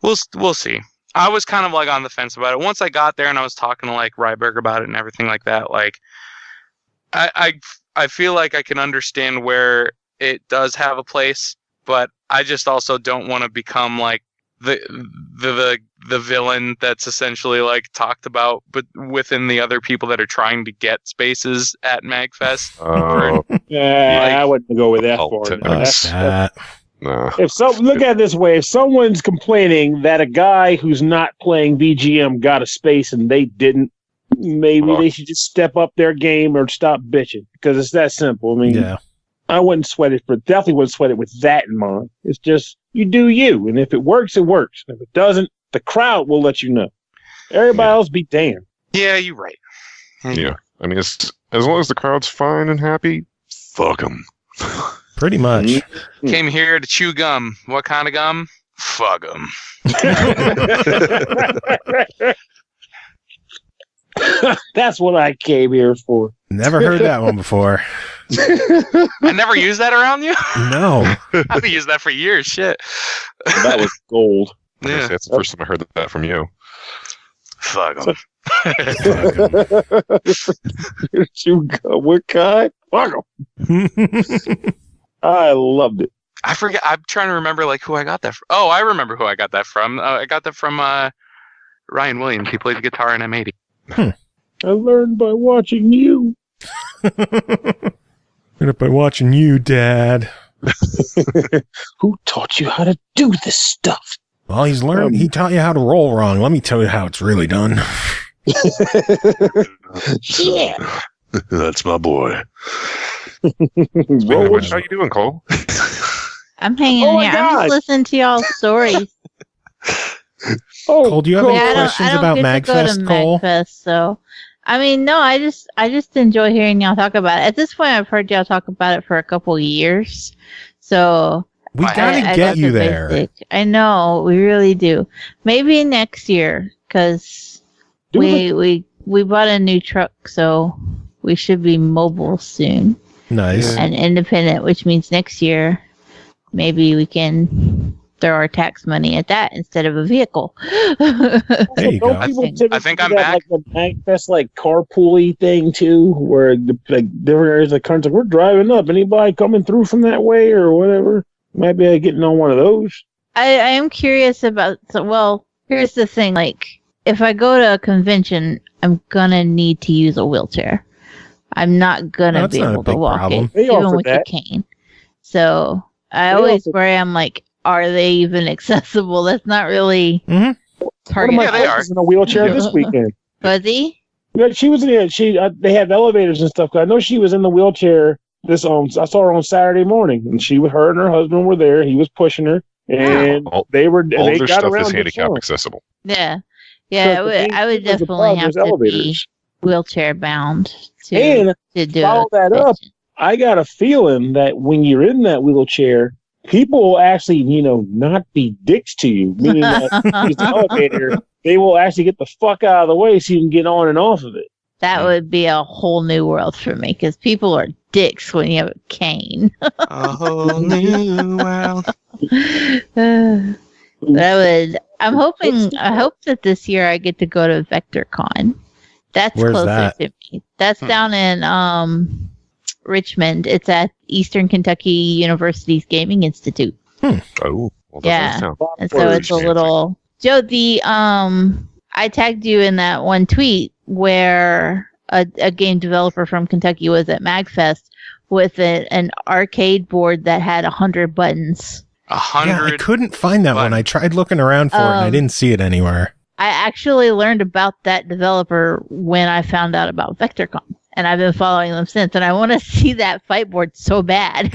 We'll see. I was kind of like on the fence about it. Once I got there and I was talking to like Ryberg about it and everything like that, like I feel like I can understand where it does have a place, but I just also don't want to become like the villain that's essentially like talked about, but within the other people that are trying to get spaces at MAGFest. I wouldn't go with that far. No. Look at it this way: if someone's complaining that a guy who's not playing VGM got a space and they didn't, maybe they should just step up their game or stop bitching, because it's that simple. I mean, I wouldn't sweat it definitely wouldn't sweat it with that in mind. It's just, you do you, and if it works, it works. And if it doesn't, the crowd will let you know. Everybody else be damned. Yeah, you're right. Yeah, I mean, as long as the crowd's fine and happy, fuck them. Pretty much. Came here to chew gum. What kind of gum? Fuck them. That's what I came here for. Never heard that one before. I never used that around you? No. I've used that for years. Shit. That was gold. Yeah. That's the first time I heard that from you. Fuck them. What kind? Fuck them. I loved it. I forget. I'm trying to remember like who I got that from. Oh, I remember who I got that from. I got that from Ryan Williams. He played the guitar in M80. I learned by watching you. Learned by watching you, Dad. Who taught you how to do this stuff? Well, he's learned. He taught you how to roll wrong. Let me tell you how it's really done. Yeah. That's my boy. Roll with How you doing, Cole? I'm hanging Oh my here. I'm God. just listening to y'all's stories. Oh, Cole, do you have cool. any Yeah, questions I don't about get to go to MAGFest, Cole? MAGFest, so I mean, no, I just enjoy hearing y'all talk about it. At this point, I've heard y'all talk about it for a couple years, so We gotta I get got you the there. basic. I know we really do. Maybe next year, because Do we bought a new truck, so we should be mobile soon Nice. and independent, which means next year maybe we can throw our tax money at that instead of a vehicle. There you Don't go. people I think typically I'm do that, back. like the MAGFest like carpooly thing too, where the like different areas of the country, we're driving up. Anybody coming through from that way or whatever? Might be getting on one of those. I am curious about. Well, here's the thing: like, if I go to a convention, I'm gonna need to use a wheelchair. I'm not gonna That's be not a able to big walk problem. it, They even offer with that. a cane. So I They always offer- worry. I'm like, are they even accessible? That's not really Mhm. One of target. my Yeah, they friends are. was in a wheelchair Yeah. this weekend. Fuzzy? Yeah, she was in there. They have elevators and stuff. I know she was in the wheelchair. I saw her on Saturday morning, and her and her husband were there. He was pushing her, and All- they All got their stuff around is just handicap fine. accessible. Yeah, yeah. I would definitely have to be wheelchair bound to And do follow a that up. convention. I got a feeling that when you're in that wheelchair, people will actually, not be dicks to you. Meaning that use the elevator, they will actually get the fuck out of the way so you can get on and off of it. That would be a whole new world for me because people are dicks when you have a cane. A whole new world. I hope that this year I get to go to VectorCon. That's Where's closer that? to me. That's down in Richmond. It's at Eastern Kentucky University's Gaming Institute. Oh, well, that Yeah. doesn't sound And so it's a fancy. little Joe, I tagged you in that one tweet where a game developer from Kentucky was at MAGFest with an arcade board that had 100 buttons. Yeah, I 100. couldn't find that one. I tried looking around for it and I didn't see it anywhere. I actually learned about that developer when I found out about VectorCon, and I've been following them since. And I want to see that fight board so bad.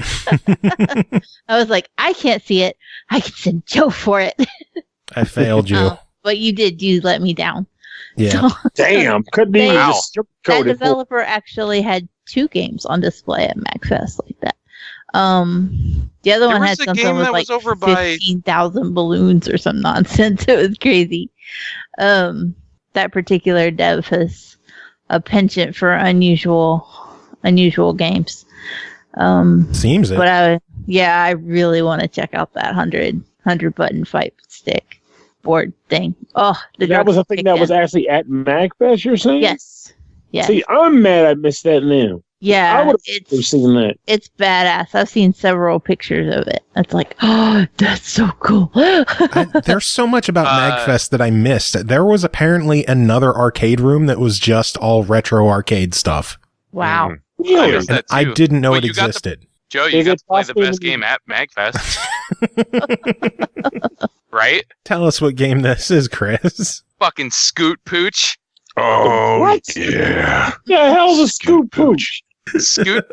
I was like, I can't see it. I can send Joe for it. I failed you. But you did. You let me down. Yeah. So, Damn, couldn't even Wow. just that sugarcoat it. developer actually had 2 games on display at MAGFest like that. The other There one was had a something game with that like was over by- 15,000 balloons or some nonsense. It was crazy. That particular dev has a penchant for unusual games. Seems it. But I really want to check out that 100 button fight stick board thing. Oh, That was a thing that was actually at MAGFest, you're saying? yes. See, I'm mad I missed that now. I Yeah, would have seen that. it's badass. I've seen several pictures of it. It's like, oh, that's so cool. There's so much about MAGFest that I missed. There was apparently another arcade room that was just all retro arcade stuff. Wow. I Really? missed that I too. didn't know Wait, it you got the- existed. Joe, you Is got it to play the possible best to- game at MAGFest. Right? Tell us what game this is, Chris. Fucking Scoot Pooch. Oh, What? yeah. Yeah, the hell's a scoop pooch? Scoot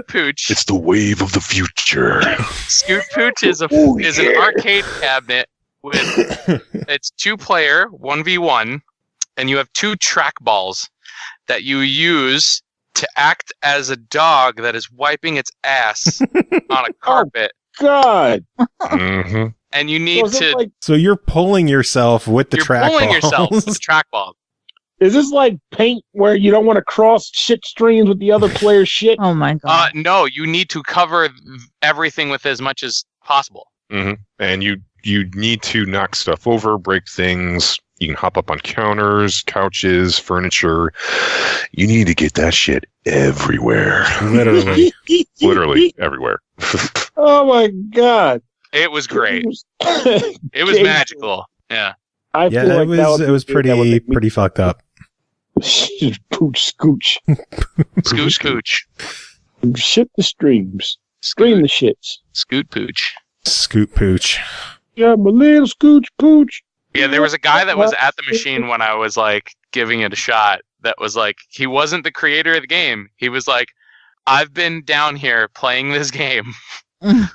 Pooch. It's the wave of the future. Scoot Pooch is an arcade cabinet with it's 2-player 1v1, and you have 2 trackballs that you use to act as a dog that is wiping its ass on a carpet, God. hmm and you need So is, to. this like, So you're pulling yourself with the You're trackballs. pulling yourself with the trackball. is this like paint where you don't want to cross shit streams with the other player's shit? Oh my god. No, you need to cover everything with as much as possible. And you need to knock stuff over, break things. You can hop up on counters, couches, furniture. You need to get that shit everywhere. Literally. Literally everywhere. Oh my God. It was great. I It was Jesus. magical. Yeah. Yeah, feel it like that was would it was be- that would make me- pretty fucked up. Pooch scooch. Scoot Pooch. Shit the streams. Stream the shits. Scoot Pooch. Scoot pooch. Yeah, my little scooch pooch. Yeah, there was a guy that was at the machine when I was like giving it a shot that was like, he wasn't the creator of the game. He was like, I've been down here playing this game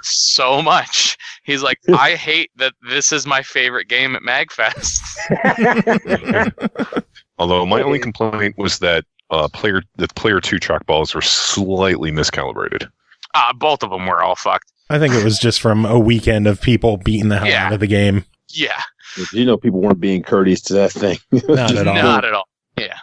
so much. He's like, I hate that this is my favorite game at MAGFest. Although my only complaint was that player 2 chalkballs were slightly miscalibrated. Both of them were all fucked. I think it was just from a weekend of people beating the hell out of the game. Yeah. People weren't being courteous to that thing. Not at all. Not at all. Yeah.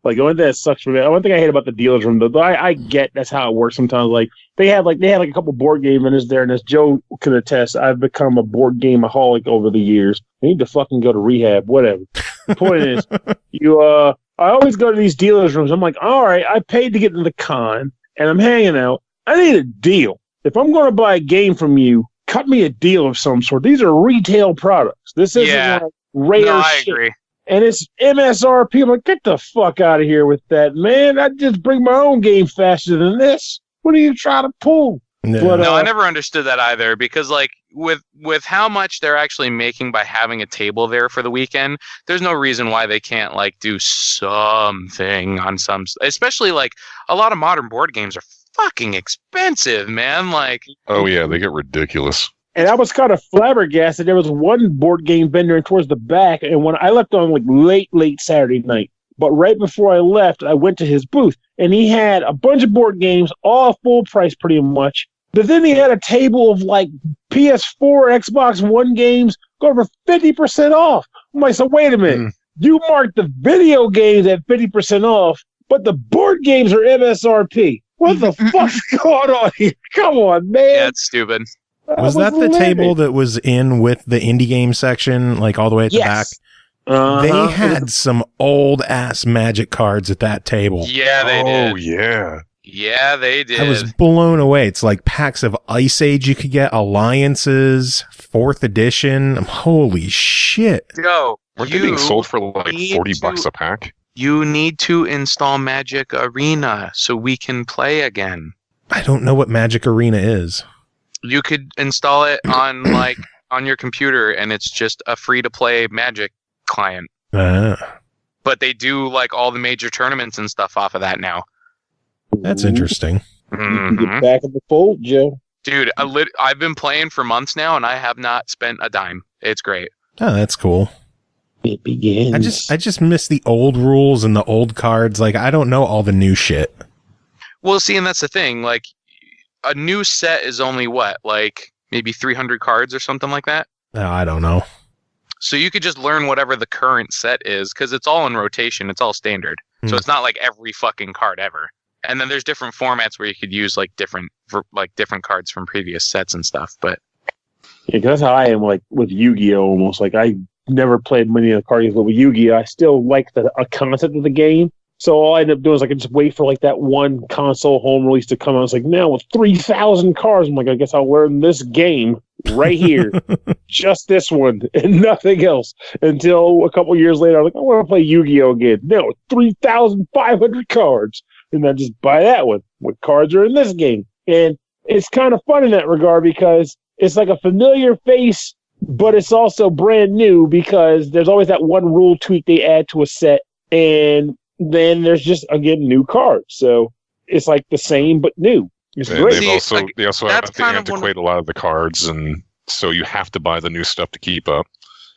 Like, the one thing that sucks for me, one thing I hate about the dealers room, though, I get that's how it works sometimes. Like, they had a couple board game vendors there, and as Joe can attest, I've become a board gameaholic over the years. I need to fucking go to rehab, whatever. The point is, I always go to these dealers rooms. I'm like, all right, I paid to get into the con, and I'm hanging out. I need a deal. If I'm going to buy a game from you, cut me a deal of some sort. These are retail products. This isn't like rare I shit. agree. And it's MSRP. I'm like, get the fuck out of here with that, man. I just bring my own game faster than this. What are you trying to pull? No. But, No, I never understood that either, because like with how much they're actually making by having a table there for the weekend, there's no reason why they can't like do something on some, especially like a lot of modern board games are fucking expensive, man. Like, Oh yeah, they get ridiculous. And I was kind of flabbergasted. There was one board game vendor towards the back, and when I left on like late Saturday night, but right before I left, I went to his booth, and he had a bunch of board games, all full price pretty much. But then he had a table of like PS4, Xbox One games go over 50% off. I'm like, so wait a minute. You marked the video games at 50% off, but the board games are MSRP. What the fuck's going on here? Come on, man. yeah, it's stupid. Was that the table that was in with the indie game section, like all the way at the back? They had some old ass Magic cards at that table. Yeah, they did. Oh yeah. Yeah, they did. I was blown away. It's like packs of Ice Age you could get, Alliances, 4th edition. Holy shit. Yo, Weren't they being sold for like $40 a pack? You need to install Magic Arena so we can play again. I don't know what Magic Arena is. You could install it on like on your computer, and it's just a free to play Magic client. But they do like all the major tournaments and stuff off of that now. That's interesting. Get back in the fold, Joe. Dude, I've been playing for months now, and I have not spent a dime. It's great. Oh, that's cool. It begins. I just miss the old rules and the old cards. Like, I don't know all the new shit. Well, see, and that's the thing. Like, a new set is only what, like maybe 300 cards or something like that. Oh, I don't know. So you could just learn whatever the current set is, because it's all in rotation. It's all standard. So it's not like every fucking card ever. And then there's different formats where you could use like different cards from previous sets and stuff. But yeah, that's how I am like with Yu-Gi-Oh! Almost like I never played many of the card games, but with Yu-Gi-Oh! I still like the concept of the game. So all I end up doing is I can just wait for like that one console home release to come out. It's like, now with 3,000 cards, I'm like, I guess I'll learn this game right here. Just this one and nothing else. Until a couple years later, I'm like, I want to play Yu-Gi-Oh! Again. No, 3,500 cards. And then just buy that one. What cards are in this game? And it's kind of fun in that regard because it's like a familiar face, but it's also brand new because there's always that one rule tweak they add to a set. And then there's just, again, new cards. So it's like the same but new. It's great. They also have to antiquate a lot of the cards, and so you have to buy the new stuff to keep up.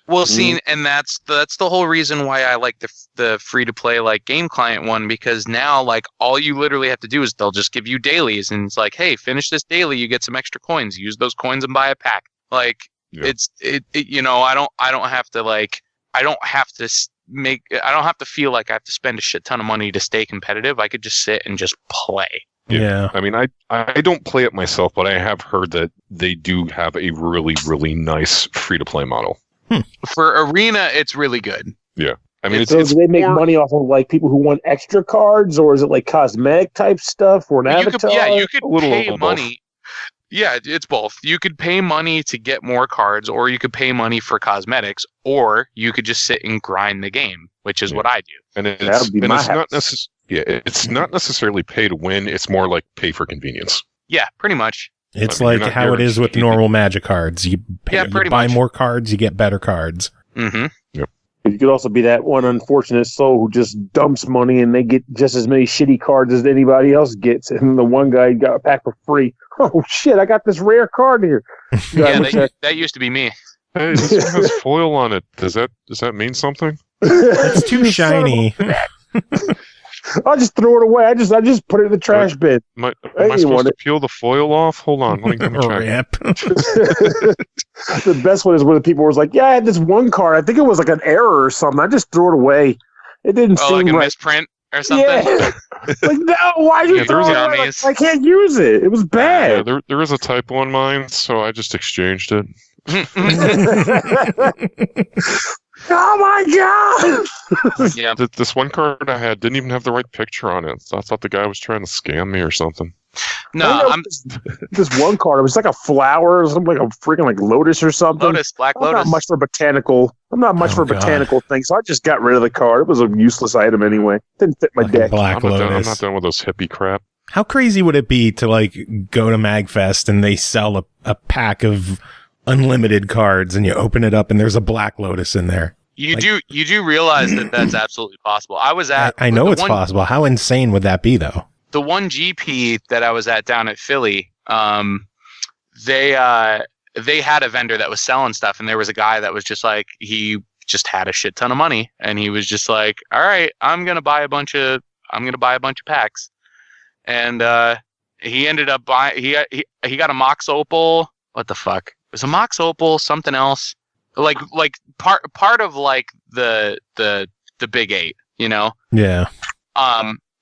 well, see, and that's the whole reason why I like the free to play like game client one, because now like all you literally have to do is they'll just give you dailies, and it's like, hey, finish this daily, you get some extra coins. Use those coins and buy a pack. Like it's you know, I don't have to like I don't have to feel like I have to spend a shit ton of money to stay competitive. I could just sit and just play. Yeah. I mean, I don't play it myself, but I have heard that they do have a really, really nice free-to-play model. For Arena, it's really good. Yeah. I mean, so do they make money off of like people who want extra cards, or is it like cosmetic type stuff or an avatar? You could pay money. Yeah, it's both. You could pay money to get more cards, or you could pay money for cosmetics, or you could just sit and grind the game, which is what I do. And it's not necessarily pay to win. It's more like pay for convenience. Yeah, pretty much. It's like how it is with normal Magic cards. You buy more cards, you get better cards. Mm-hmm. Yep. You could also be that one unfortunate soul who just dumps money and they get just as many shitty cards as anybody else gets. And the one guy got a pack for free. Oh, shit, I got this rare card here. Yeah, that used to be me. Hey, this one has foil on it. Does that mean something? It's too shiny. I'll just throw it away. I just put it in the trash bin. Am I supposed to peel the foil off? Hold on. Let me check. The best one is where the people was like, yeah, I had this one card. I think it was like an error or something. I just threw it away. It didn't seem like a right. misprint or something? Yeah. Like, no, why you throw it away? Like, I can't use it. It was bad. Yeah, there is a typo in mine, so I just exchanged it. Oh my god! Yeah, this one card I had didn't even have the right picture on it. So I thought the guy was trying to scam me or something. No, this one card. It was like a flower, or something like a freaking like lotus or something. Black lotus. I'm not much for botanical. Botanical things, so I just got rid of the card. It was a useless item anyway. Didn't fit my deck. I'm not done with those hippie crap. How crazy would it be to like go to MAGFest and they sell a pack of unlimited cards and you open it up and there's a Black Lotus in there? You do realize that that's absolutely possible. I was at. I know it's possible. How insane would that be, though? The one GP that I was at down at Philly, they had a vendor that was selling stuff, and there was a guy that was just like, he just had a shit ton of money, and he was just like, all right, I'm gonna buy a bunch of packs, and he ended up buying. He got a Mox Opal. What the fuck? It was a Mox Opal, something else. Like part of like the Big 8, you know? Yeah.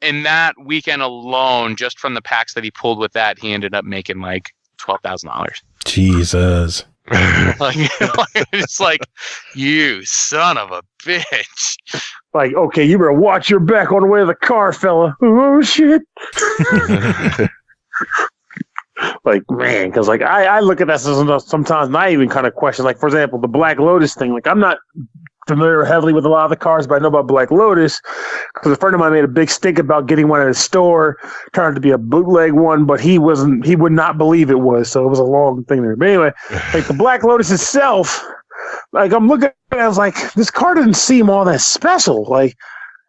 In that weekend alone, just from the packs that he pulled with that, he ended up making like $12,000. Jesus. Like it's like, you son of a bitch. Like, okay, you better watch your back on the way to the car, fella. Oh shit. Like, man, because like I look at that sometimes and I even kind of question, like, for example, the Black Lotus thing. Like, I'm not familiar heavily with a lot of the cards, but I know about Black Lotus because a friend of mine made a big stink about getting one at his store, turned to be a bootleg one, but he would not believe it was, so it was a long thing there. But anyway, like the Black Lotus itself, like I'm looking at it, I was like, this card doesn't seem all that special. Like,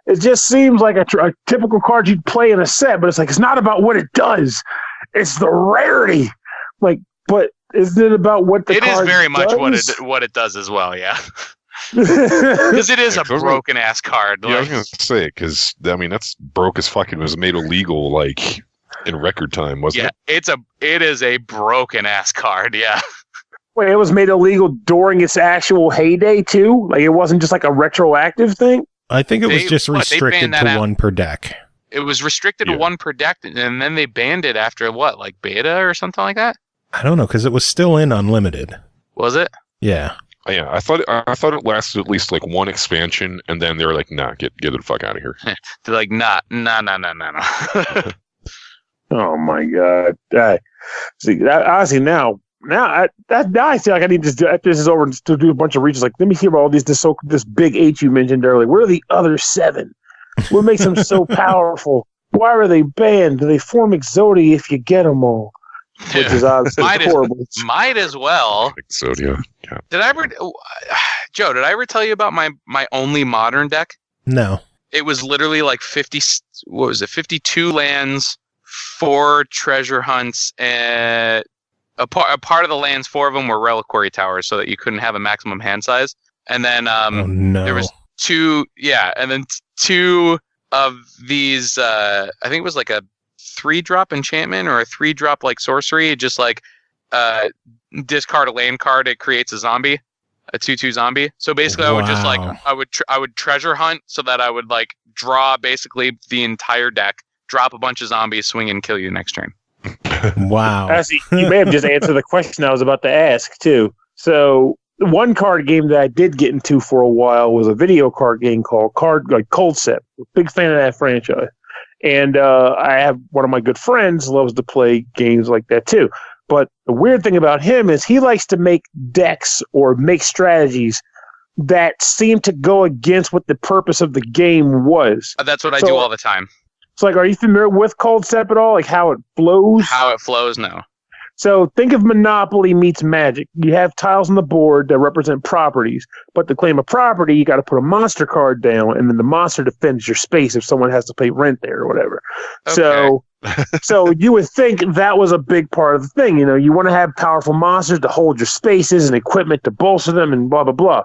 it just seems like a typical card you'd play in a set, but it's like, it's not about what it does. It's the rarity. Like, but isn't it about what the card does? It is very much what it does as well, yeah. Because it is a broken ass card. Yeah, I was gonna say, because I mean that's broke as fuck. It was made illegal like in record time, wasn't it? Yeah, it is a broken ass card. Yeah. Wait, it was made illegal during its actual heyday too. Like it wasn't just like a retroactive thing. I think it was just restricted to one per deck. It was restricted to one per deck, and then they banned it after what, like beta or something like that? I don't know, because it was still in Unlimited. Was it? Yeah. Yeah, I thought it lasted at least like one expansion, and then they were like, "Nah, get the fuck out of here." They're like, "Nah." Oh my god! See, honestly, now I feel like I need to, after this is over, to do a bunch of reaches. Like, let me hear about all this Big 8 you mentioned earlier. What are the other 7? What makes them so powerful? Why were they banned? Do they form Exodia if you get them all? Which is obviously horrible. Might as well. Exodia. Yeah. Joe, did I ever tell you about my only modern deck? No. It was literally like 52 lands, 4 treasure hunts, and a part of the lands, 4 of them were reliquary towers, so that you couldn't have a maximum hand size. And then there was 2, and then 2 of these. I think it was like a 3-drop enchantment or a 3-drop like sorcery. It just like discard a land card, it creates a zombie, a 2/2 zombie. So basically, I would just like I would treasure hunt so that I would like draw basically the entire deck, drop a bunch of zombies, swing and kill you next turn. Wow. Actually, you may have just answered the question I was about to ask too. So one card game that I did get into for a while was a video card game called Cold Set. Big fan of that franchise. And I have one of my good friends loves to play games like that too. But the weird thing about him is he likes to make decks or make strategies that seem to go against what the purpose of the game was. That's what I do all the time. It's like, are you familiar with Cold Set at all? Like how it flows? How it flows, no. So think of Monopoly meets Magic. You have tiles on the board that represent properties, but to claim a property, you got to put a monster card down, and then the monster defends your space if someone has to pay rent there or whatever. Okay. So you would think that was a big part of the thing. You know, you want to have powerful monsters to hold your spaces and equipment to bolster them and blah, blah, blah.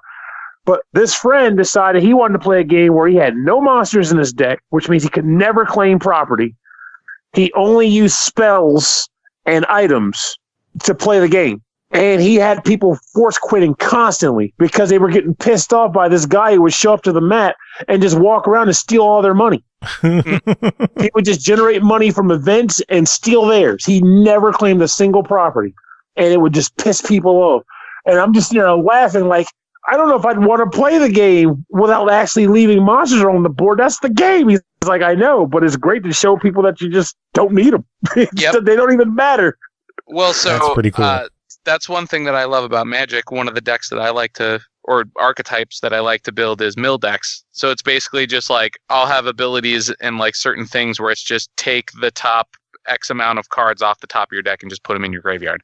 But this friend decided he wanted to play a game where he had no monsters in his deck, which means he could never claim property. He only used spells and items to play the game. And he had people force quitting constantly because they were getting pissed off by this guy who would show up to the mat and just walk around and steal all their money. He would just generate money from events and steal theirs. He never claimed a single property. And it would just piss people off. And I'm just laughing like, I don't know if I'd want to play the game without actually leaving monsters on the board. That's the game. He's like, I know, but it's great to show people that you just don't need them. Yep. They don't even matter. Well, so That's pretty cool. That's one thing that I love about Magic. One of the decks that I like to, or archetypes that I like to build is mill decks. So it's basically just like I'll have abilities and like certain things where it's just take the top X amount of cards off the top of your deck and just put them in your graveyard.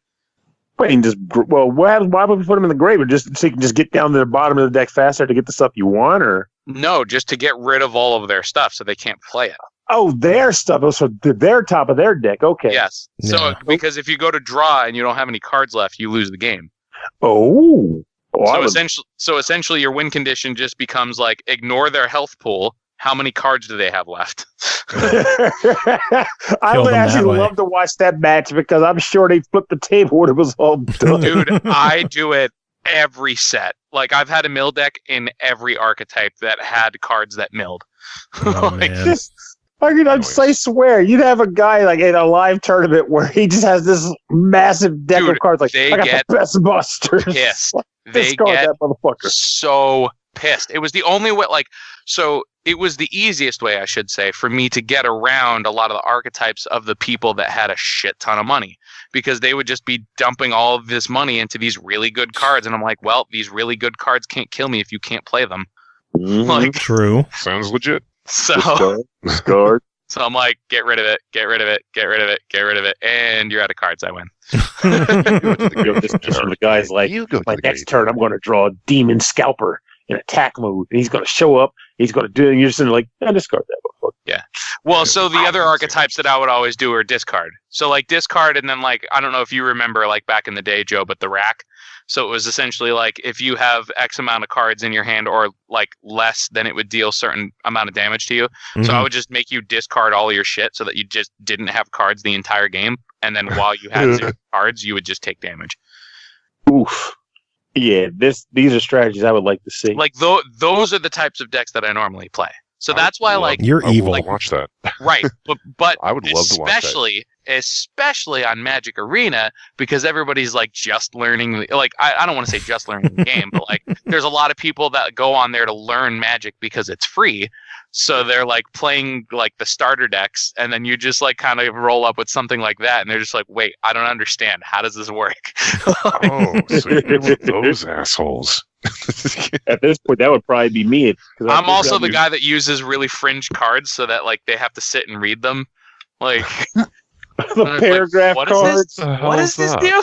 Why would we put them in the graveyard? Just so you can just get down to the bottom of the deck faster to get the stuff you want, or no, just to get rid of all of their stuff so they can't play it. Oh, their stuff. Oh, so their top of their deck. Okay. Yes. So because if you go to draw and you don't have any cards left, you lose the game. Oh. So essentially, your win condition just becomes like ignore their health pool. How many cards do they have left? I would actually love to watch that match because I'm sure they'd flip the table when it was all done. Dude, I do it every set. Like, I've had a mill deck in every archetype that had cards that milled. Oh, man. I swear, you'd have a guy like in a live tournament where he just has this massive deck of cards. Like, I got the best busters. Pissed. They get that motherfucker. So pissed. It was the only way, it was the easiest way, I should say, for me to get around a lot of the archetypes of the people that had a shit ton of money, because they would just be dumping all of this money into these really good cards. And I'm like, well, these really good cards can't kill me if you can't play them. Mm-hmm. True. Sounds legit. So I'm like, get rid of it, get rid of it, get rid of it, get rid of it, and you're out of cards. I win. The guy's like, my next turn, I'm going to draw a demon scalper in attack mode, and he's going to show up. He's going to do it, and you're just like, discard that motherfucker. Yeah. Well, so the other archetypes that I would always do are discard. So like discard, and then like, I don't know if you remember like back in the day, Joe, but the rack. So it was essentially like if you have X amount of cards in your hand or like less, then it would deal certain amount of damage to you. Mm-hmm. So I would just make you discard all your shit so that you just didn't have cards the entire game. And then while you had 0 cards, you would just take damage. Oof. Yeah, these are strategies I would like to see. Like those are the types of decks that I normally play. So that's why, like, you're evil. Like, watch that, right? But I would love to watch that. Especially on Magic Arena, because everybody's like just learning. Like, I don't want to say just learning the game, but like, there's a lot of people that go on there to learn Magic because it's free. So they're like playing like the starter decks, and then you just like kind of roll up with something like that, and they're just like, "Wait, I don't understand. How does this work?" Oh, so you're one of those assholes. At this point, that would probably be me. I'm also the guy that uses really fringe cards so that like they have to sit and read them, like the paragraph cards. What does this do?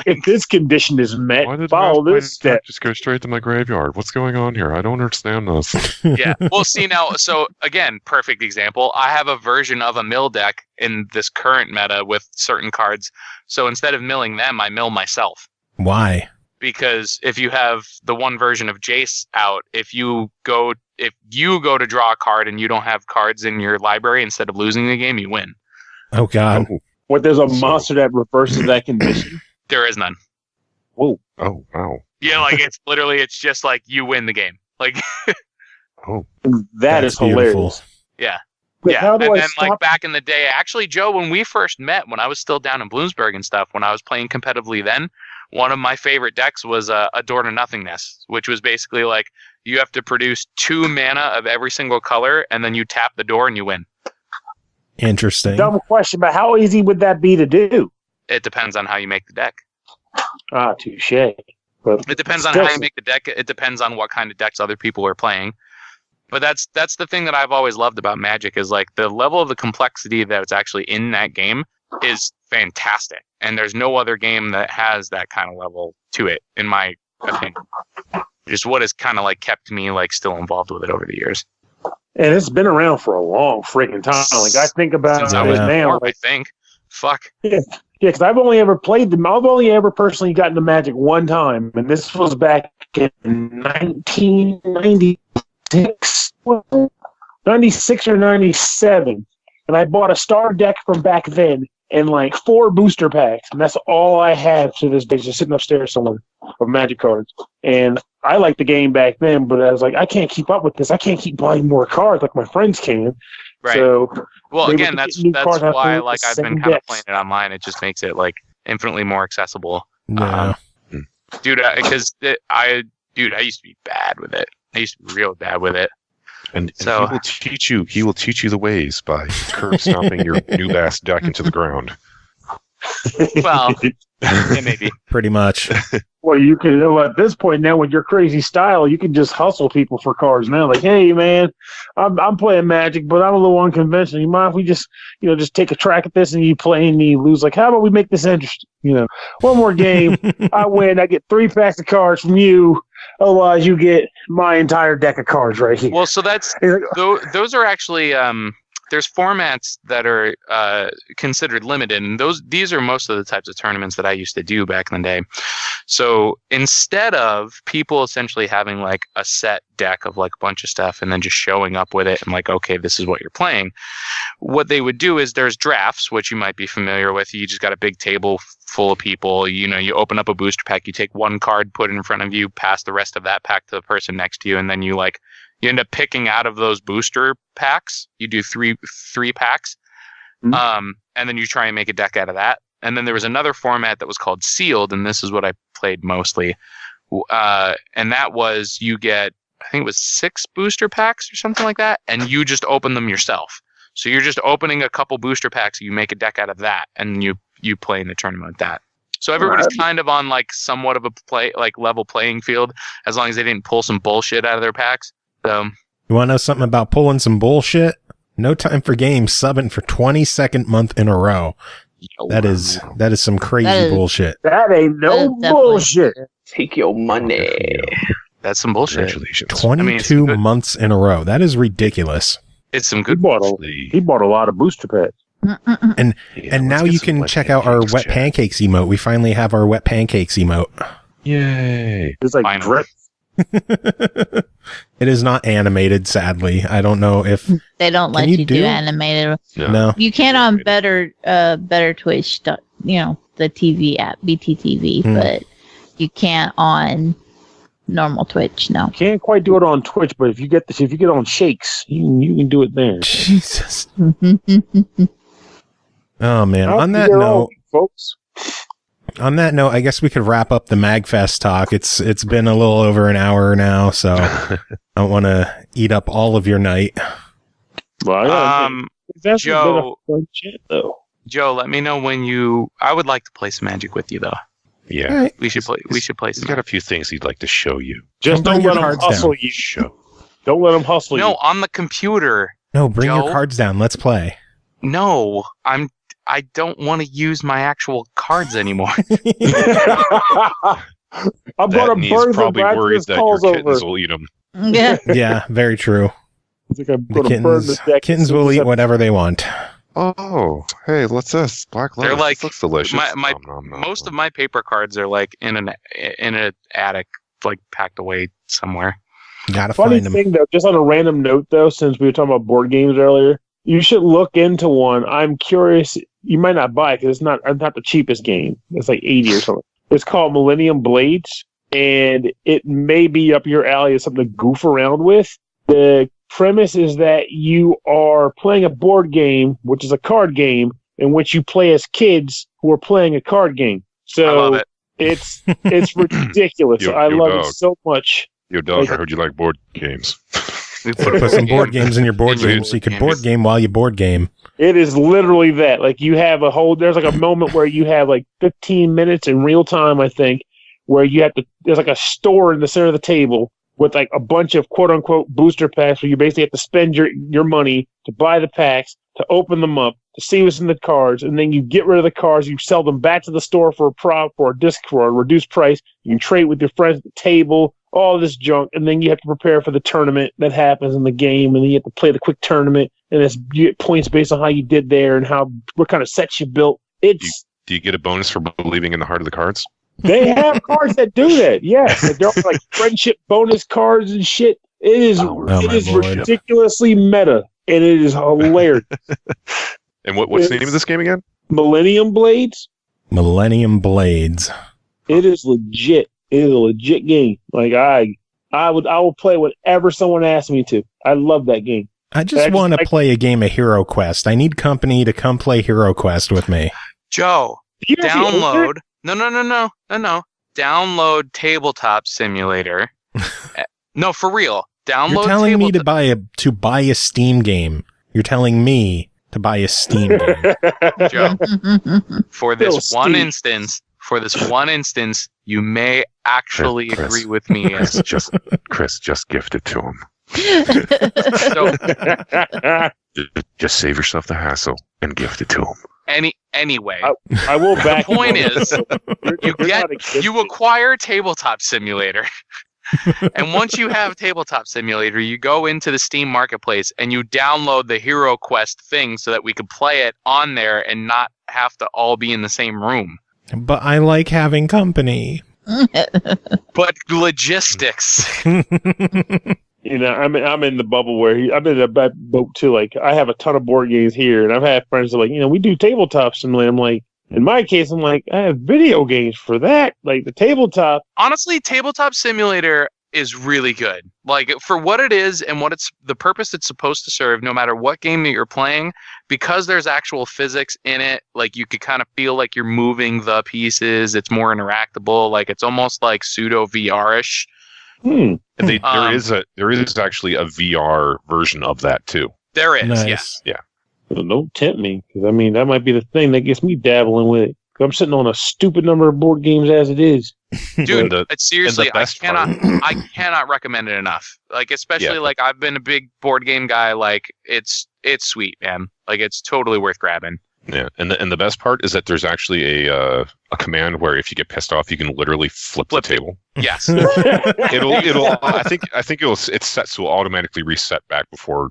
If this condition is met, follow this step. Just go straight to my graveyard. What's going on here? I don't understand this. Yeah. Well, see now. So again, perfect example. I have a version of a mill deck in this current meta with certain cards. So instead of milling them, I mill myself. Why? Because if you have the one version of Jace out, if you go to draw a card and you don't have cards in your library, instead of losing the game, you win. Oh God! What? There's a monster that reverses that condition? There is none. Whoa! Oh wow! Yeah, like it's just like you win the game. Like, that is hilarious. Yeah. But yeah, and then like back in the day, actually, Joe, when we first met, when I was still down in Bloomsburg and stuff, when I was playing competitively then, one of my favorite decks was a Door to Nothingness, which was basically like you have to produce 2 mana of every single color, and then you tap the door and you win. Interesting. Dumb question, but how easy would that be to do? It depends on how you make the deck. Ah, touche. But it depends on how you make the deck. It depends on what kind of decks other people are playing. But that's the thing that I've always loved about Magic is like the level of the complexity that's actually in that game is fantastic, and there's no other game that has that kind of level to it, in my opinion. Just what has kind of like kept me like still involved with it over the years. And it's been around for a long freaking time. Like I think about Since it I was now. born, I think. Fuck. Yeah, because I've only ever played them. I've only ever personally gotten the Magic one time, and this was back in 1996, 96 or 97. And I bought a star deck from back then and like 4 booster packs, and that's all I have to this day, just sitting upstairs somewhere of Magic cards. And I liked the game back then, but I was like, I can't keep up with this. I can't keep buying more cards like my friends can. Right. So, well, again, that's why like I've been kind of playing it online. It just makes it like infinitely more accessible. Yeah. Dude, because I used to be bad with it. I used to be real bad with it. And So- he will teach you. He will teach you the ways by curb stomping your new ass deck into the ground. Well, yeah, maybe. Pretty much. Well, you can, at this point now with your crazy style, you can just hustle people for cards now. Like, hey, man, I'm playing Magic, but I'm a little unconventional. You mind if we just take a track at this and you play and you lose? Like, how about we make this interesting? One more game, I win, I get 3 packs of cards from you. Otherwise, you get my entire deck of cards right here. Well, so that's those are actually there's formats that are considered limited, and these are most of the types of tournaments that I used to do back in the day. So instead of people essentially having like a set deck of like a bunch of stuff and then just showing up with it and like, okay, this is what you're playing, what they would do is there's drafts, which you might be familiar with. You just got a big table full of people. You open up a booster pack, you take one card, put it in front of you, pass the rest of that pack to the person next to you, and then you end up picking out of those booster packs. You do three packs, and then you try and make a deck out of that. And then there was another format that was called Sealed, and this is what I played mostly. And that was you get, I think it was 6 booster packs or something like that, and you just open them yourself. So you're just opening a couple booster packs, you make a deck out of that, and you play in the tournament with that. So everybody's kind of on like somewhat of a level playing field, as long as they didn't pull some bullshit out of their packs. So You want to know something about pulling some bullshit? No Time for Games subbing for 22nd month in a row. That is some crazy bullshit. That ain't no bullshit. Take your money. That's some bullshit. Congratulations. 22 months in a row. That is ridiculous. It's some He good. bought a lot of booster packs. And now you can check out our Wet Pancakes emote. We finally have our Wet Pancakes emote. Yay. It's like Finally. drip. It is not animated, sadly. I don't know if They don't let you do animated. no. You can on better Twitch, the TV app, BTTV, but you can't on normal Twitch. No. Can't quite do it on Twitch, but if you get on Shakes, you can do it there. Jesus. Oh man. I'll On be that there note, all week, folks. I guess we could wrap up the MAGFest talk. It's been a little over an hour now, so I don't want to eat up all of your night. Well, that's Joe- a fun chat, though. Joe, let me know when I would like to play some Magic with you, though. Yeah. All right. We should play He's some. got a few things he'd like to show you. Just Bring don't your let them cards hustle down. you. Show. Don't let them hustle No, you. on the computer. No, bring Joe? your cards down. Let's play. No, I don't want to use my actual cards anymore. I'm going to And he's burn the probably worried Bradford's that your calls kittens over. will eat him. Yeah. Yeah, very true. I think I'm The going to burn kittens, the deck. kittens will eat whatever they want. Oh, hey, what's this? Black They're lettuce. like- This looks delicious. my Nom, nom, nom, Most nom. of my paper cards are like in an attic, like packed away somewhere. Gotta Funny find them. thing, though, just on a random note, though, since we were talking about board games earlier, you should look into one. I'm curious. You might not buy it because it's not the cheapest game. It's like 80 or something. It's called Millennium Blades, and it may be up your alley as something to goof around with. The premise is that you are playing a board game, which is a card game, in which you play as kids who are playing a card game. I love So it. it's ridiculous. Yo, I love dog. it so much. Yo, dog, I heard you like board games. We Put some board games in your board In your game so you can board board games. game while you board game. It is literally that. Like you have there's like a moment where you have like 15 minutes in real time, I think, where you have to, there's like a store in the center of the table with like a bunch of quote unquote booster packs where you basically have to spend your money to buy the packs, to open them up, to see what's in the cards, and then you get rid of the cards. You sell them back to the store for a reduced price. You can trade with your friends at the table, all this junk, and then you have to prepare for the tournament that happens in the game, and then you have to play the quick tournament, and you get points based on how you did there and what kind of sets you built. Do you get a bonus for believing in the heart of the cards? They have cards that do that. Yes, they're like friendship bonus cards and shit. It is ridiculously meta, and it is hilarious. And what's the name of this game again? Millennium Blades. Millennium Blades. It is legit. It is a legit game. Like I will play whatever someone asks me to. I love that game. I just want to play a game of Hero Quest. I need company to come play Hero Quest with me. Joe, download. No. Download Tabletop Simulator. No, for real. Download. You're telling me to buy a Steam game. You're telling me to buy a Steam game. Joe, for this one instance, you may actually agree with me. Chris, just gift it to him. Just save yourself the hassle and gift it to him. Anyway, I will back. The point is, you acquire Tabletop Simulator, and once you have Tabletop Simulator, you go into the Steam Marketplace and you download the Hero Quest thing so that we can play it on there and not have to all be in the same room. But I like having company. But logistics. You know, I'm in the bubble where I'm in a bad boat too. Like, I have a ton of board games here, and I've had friends that are like, we do Tabletop Simulator. I'm like, in my case, I'm like, I have video games for that. Like, the tabletop. Honestly, Tabletop Simulator is really good. Like, for what it is and what the purpose it's supposed to serve, no matter what game that you're playing, because there's actual physics in it, like, you could kind of feel like you're moving the pieces. It's more interactable. Like, it's almost like pseudo VR-ish. And there is actually a VR version of that too. There is, nice. Yes. Yeah. Well, don't tempt me, because that might be the thing that gets me dabbling with it. I'm sitting on a stupid number of board games as it is. Dude, seriously, I cannot recommend it enough. Like, especially like I've been a big board game guy. Like, it's sweet, man. Like, it's totally worth grabbing. Yeah, and the best part is that there's actually a command where if you get pissed off, you can literally flip the table. Yes. It's set so it'll automatically reset back before,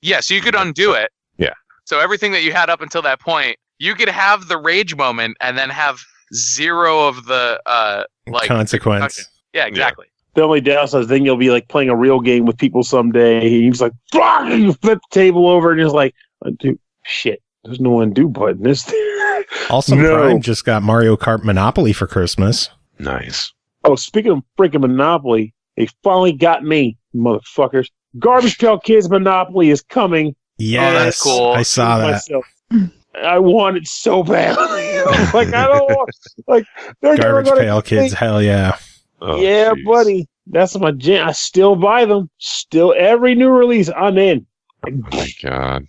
Yeah, so you could undo it. Yeah. So everything that you had up until that point, you could have the rage moment and then have zero of the consequence. Yeah, exactly. The only downside is then you'll be like playing a real game with people someday. He's like, and you flip the table over, and he's like, dude, shit. There's no undo button, is there? Awesome Prime just got Mario Kart Monopoly for Christmas. Nice. Oh, speaking of freaking Monopoly, they finally got me, motherfuckers. Garbage Pail Kids Monopoly is coming. Yes, that's cool. I saw that. I want it so bad. Like, I don't want, like, they're Garbage Pail Kids, hell yeah. Oh, yeah, geez. buddy. That's my jam. I still buy them. Still, every new release, I'm in. Oh my God.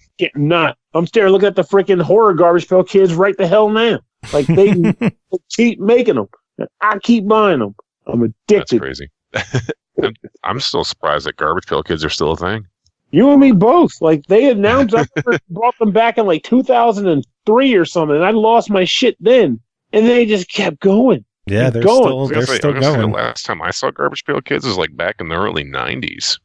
I'm staring, looking at the freaking horror Garbage Pail Kids right the hell now. Like, they keep making them. And I keep buying them. I'm addicted. That's crazy. I'm still surprised that Garbage Pail Kids are still a thing. You and me both. Like, they announced, I brought them back in like 2003 or something, and I lost my shit then. And they just kept going. Yeah, they're going. still going. The last time I saw Garbage Pail Kids was like back in the early 90s.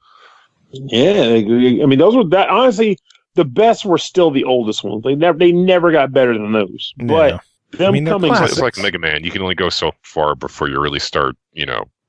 Yeah, I mean, those were that. Honestly, the best were still the oldest ones. They never got better than those. But them coming, it's like Mega Man. You can only go so far before you really start,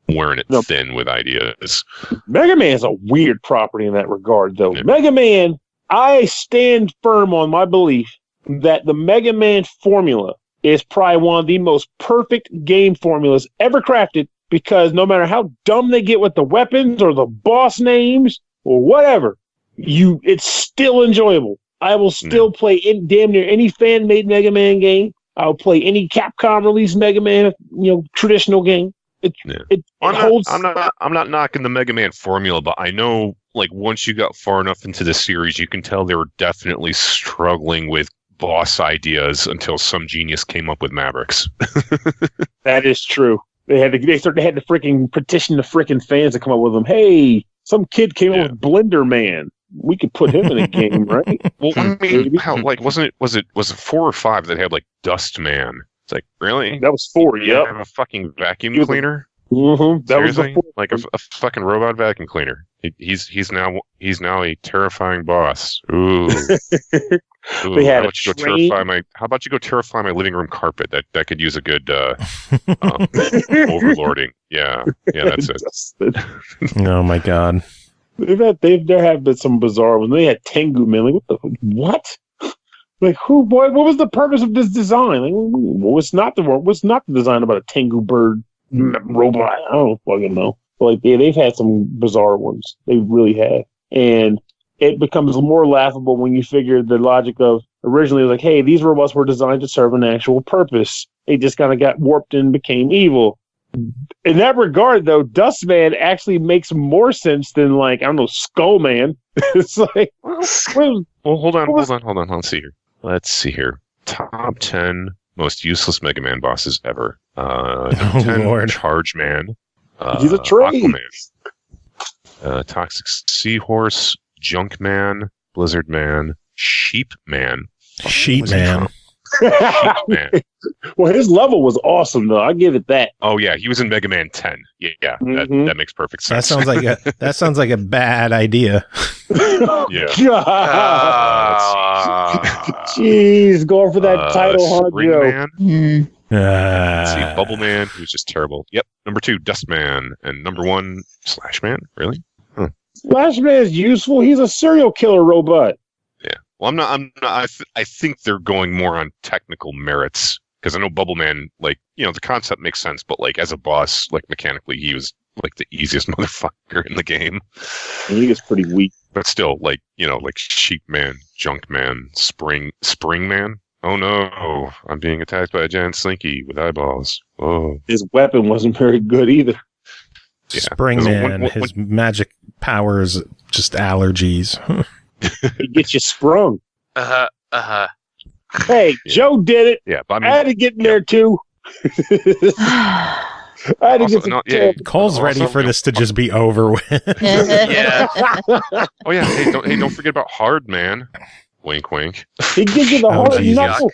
wearing it thin with ideas. Mega Man's a weird property in that regard, though. Yeah. Mega Man, I stand firm on my belief that the Mega Man formula is probably one of the most perfect game formulas ever crafted, because no matter how dumb they get with the weapons or the boss names or whatever, it's still enjoyable. I will still play damn near any fan-made Mega Man game. I'll play any Capcom released Mega Man, traditional game. It holds. I'm not knocking the Mega Man formula, but I know, like, once you got far enough into the series, you can tell they were definitely struggling with boss ideas until some genius came up with Mavericks. That is true. They had to freaking petition the freaking fans to come up with them. Hey, some kid came up with Blender Man. we could put him in a game, right? Well, I mean, Maybe. how, like, was it 4 or 5 that had like Dust Man? It's like, really? That was 4. You Yep. have a fucking vacuum He was a- cleaner? Mm-hmm. That was the Seriously? 4th. Like a fucking robot vacuum cleaner. He's now a terrifying boss. Ooh. Ooh, They had how a about you go train. terrify my living room carpet? That could use a good overlording. Yeah, that's it. Oh my god. There have been some bizarre ones. They had Tengu, man. Like, what? Like, what was the purpose of this design? Like, what's not the design about a Tengu bird robot? I don't fucking know. But like, they've had some bizarre ones. They really have. And it becomes more laughable when you figure the logic of originally it was like, hey, these robots were designed to serve an actual purpose. They just kind of got warped and became evil. In that regard, though, Dustman actually makes more sense than, like, I don't know, Skullman. It's like, Well, hold on. Let's see here. Top 10 most useless Mega Man bosses ever. Number 10, Lord. Charge Man. He's a train. Aquaman. Toxic Seahorse. Junk Man. Blizzard Man. Sheep Man. Sheep Man. Man. Well, his level was awesome, though. I give it that. Oh yeah, he was in Mega Man 10. Yeah, Mhm. that makes perfect That sense. sounds like a bad idea. Yeah. God. Jeez, going for that title, huh, Spring Joe? Man. Mm. Let's see, Bubble Man, who's just terrible. Yep. Number 2, Dust Man, and number 1, Slash Man. Really? Flashman is useful. He's a serial killer robot. Yeah. Well, I'm not. I think they're going more on technical merits because I know Bubble Man, like, you know, the concept makes sense, but like as a boss, like mechanically, he was like the easiest motherfucker in the game. And he is pretty weak. But still, like, you know, like Sheep Man, Junk Man, Spring Man. Oh no, I'm being attacked by a giant slinky with eyeballs. Oh. His weapon wasn't very good either. Yeah. Spring Man, his magic powers, just allergies. He gets you sprung. Uh-huh. Hey, Yeah. Joe did it. Yeah, but I I mean, had to get in there too. I had to Also, get some no, yeah. Cole's Also, ready for you know, this to just be over with. Yeah. oh yeah, hey, don't forget about Hard Man. Wink, wink. He gives you the Oh, hard geez. knuckle.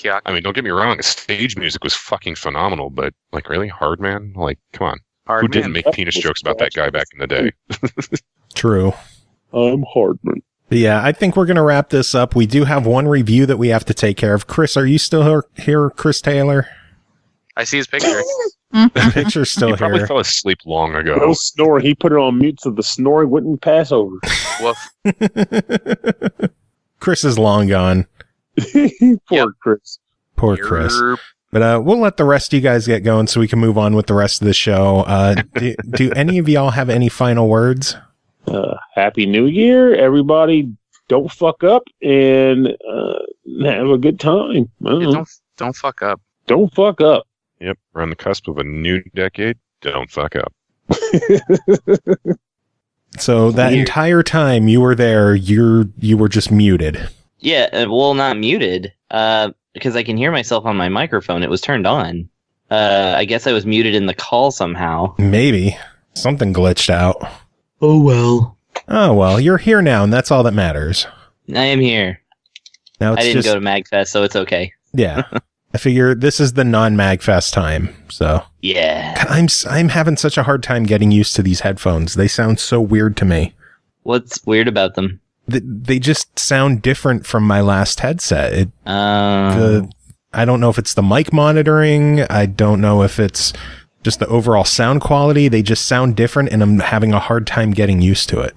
Yeah. I mean, don't get me wrong, the stage music was fucking phenomenal, but like, really, Hard Man? Like, come on. Hard Who didn't man. make penis jokes about that guy back in the day? True. I'm Hardman. But yeah, I think we're going to wrap this up. We do have one review that we have to take care of. Chris, are you still here, Chris Taylor? I see his picture. The picture's still He probably here. fell asleep long No ago. snoring. He put it on mute so the snoring wouldn't pass over. Woof. Chris is long gone. Poor Yep. Chris. Poor Chris. Yerp. But we'll let the rest of you guys get going so we can move on with the rest of the show. Do any of y'all have any final words? Happy New Year, everybody. Don't fuck up and have a good time. I don't Yeah, know. don't fuck up. Don't fuck up. Yep, we're on the cusp of a new decade. Don't fuck up. So that entire time you were there, you were just muted. Yeah, well, not muted, because I can hear myself on my microphone. It was turned on. I guess I was muted in the call somehow. Maybe something glitched out. Oh, well. Oh well, you're here now, and that's all that matters. I am here. Now I it's didn't just go to MAGFest, so it's okay. yeah. I figure this is the non-MAGFest time, so Yeah. I'm having such a hard time getting used to these headphones. They sound so weird to me. What's weird about them? They just sound different from my last headset. I don't know if it's the mic monitoring. I don't know if it's just the overall sound quality. They just sound different, and I'm having a hard time getting used to it.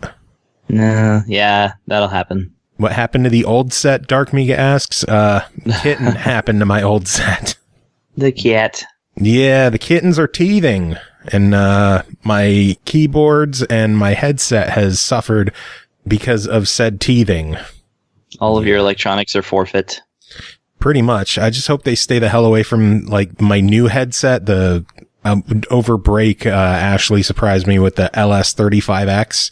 No, yeah, that'll happen. What happened to the old set? Dark Mega asks. Kitten happened to my old set. The cat. Yeah, the kittens are teething, and my keyboards and my headset has suffered because of said teething. All of your electronics are forfeit. Pretty much. I just hope they stay the hell away from like my new headset. The over break, Ashley surprised me with the LS35X,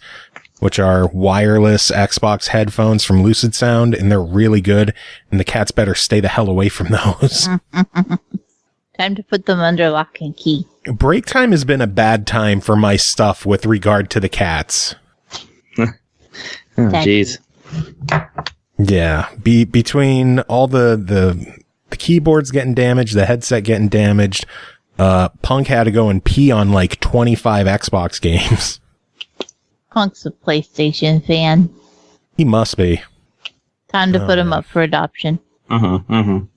which are wireless Xbox headphones from Lucid Sound, and they're really good. And the cats better stay the hell away from those. Time to put them under lock and key. Break time has been a bad time for my stuff with regard to the cats. Oh, Texas. jeez. Yeah, between all the keyboards getting damaged, the headset getting damaged, Punk had to go and pee on like 25 Xbox games. Punk's a PlayStation fan. He must be. Time to put him up for adoption. Oh,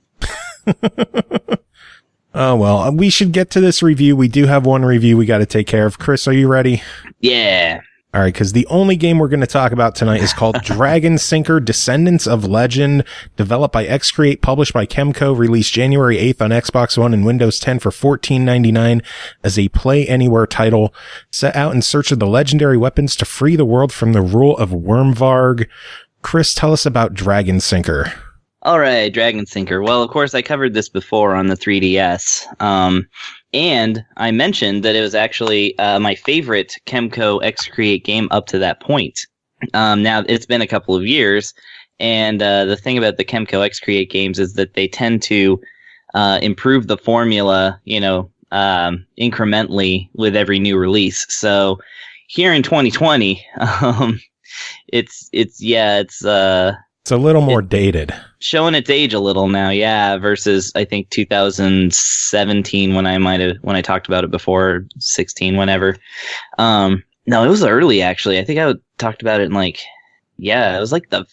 well, we should get to this review. We do have one review we got to take care of. Chris, are you ready? Yeah. All right, because the only game we're going to talk about tonight is called Dragon Sinker Descendants of Legend, developed by EXE-CREATE, published by KEMCO, released January 8th on Xbox One and Windows 10 for $14.99 as a Play Anywhere title, set out in search of the legendary weapons to free the world from the rule of Wyrmvarg. Chris, tell us about Dragon Sinker. All right, Dragon Sinker. Well, of course, I covered this before on the 3DS. And I mentioned that it was actually my favorite KEMCO EXE-CREATE game up to that point. Now, it's been a couple of years, and the thing about the KEMCO EXE-CREATE games is that they tend to improve the formula, incrementally with every new release. So here in 2020, it's a little more dated. Showing its age a little now, yeah, versus I think 2017 when I talked about it before, 16, whenever. No, it was early actually. I think I talked about it in it was like the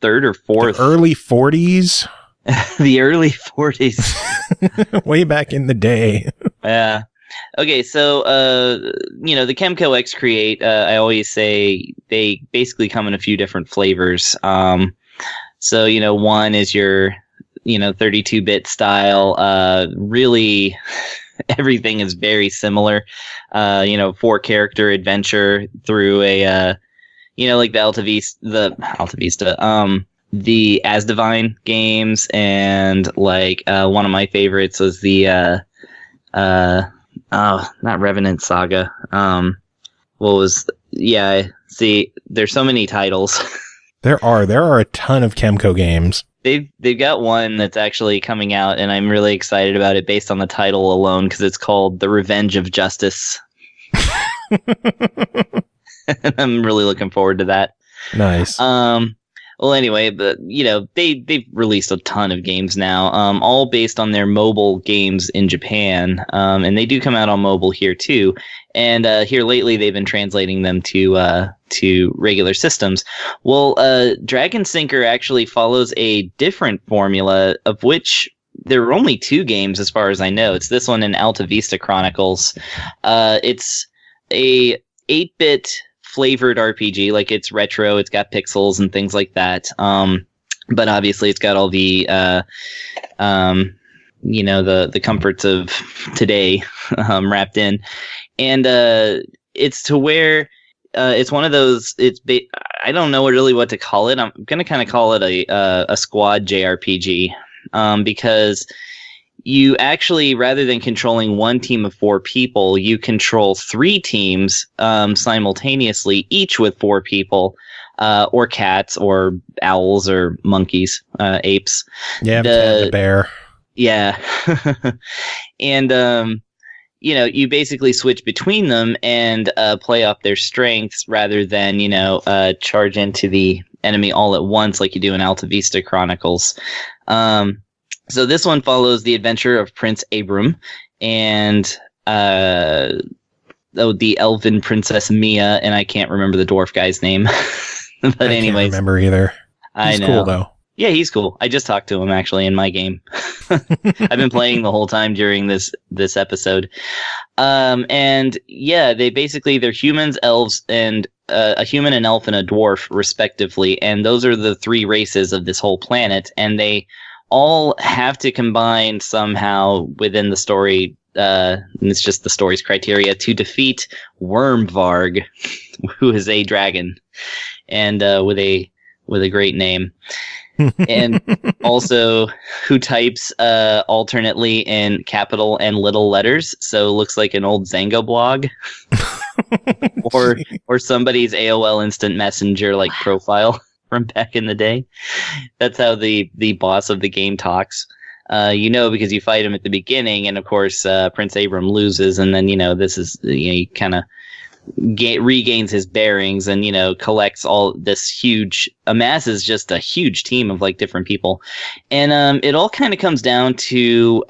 third or fourth. The early 40s? The early 40s. Way back in the day. Yeah. Okay, so the KEMCO EXE-CREATE, I always say they basically come in a few different flavors. So one is your 32-bit style. Really, everything is very similar. 4-character adventure through a like the Alta Vista, the As Divine games, and one of my favorites was the not Revenant Saga. See, there's so many titles. There are a ton of KEMCO games. They've got one that's actually coming out, and I'm really excited about it based on the title alone, because it's called The Revenge of Justice. I'm really looking forward to that. Nice. Well, anyway, but they've released a ton of games now, all based on their mobile games in Japan, and they do come out on mobile here too. And here lately, they've been translating them to regular systems. Well, Dragon Sinker actually follows a different formula, of which there are only 2 games as far as I know. It's this one and Alta Vista Chronicles. It's a 8-bit flavored RPG, it's retro, it's got pixels and things like that. But obviously it's got all the the comforts of today wrapped in. And it's to where it's one of those, I don't know really what to call it. I'm going to kind of call it a squad JRPG, because you actually, rather than controlling one team of 4 people, you control 3 teams simultaneously, each with 4 people, or cats, or owls, or monkeys, apes. Yeah, the bear. Yeah. And, you basically switch between them and play off their strengths rather than, charge into the enemy all at once like you do in Alta Vista Chronicles. So this one follows the adventure of Prince Abram and the elven princess Mia, and I can't remember the dwarf guy's name. But anyways, I can't remember either. He's cool though. Yeah, he's cool. I just talked to him actually in my game. I've been playing the whole time during this episode. And yeah, they're humans, elves, and a human, an elf, and a dwarf, respectively. And those are the 3 races of this whole planet, and they all have to combine somehow within the story, and it's just the story's criteria, to defeat Wyrmvarg, who is a dragon, and with a great name. And also who types alternately in capital and little letters, so it looks like an old Zango blog. or somebody's AOL Instant Messenger profile from back in the day. That's how the boss of the game talks. Because you fight him at the beginning, and of course Prince Abram loses, and then this is you kind of regains his bearings and, collects all this amasses just a huge team of like different people. And it all kind of comes down to,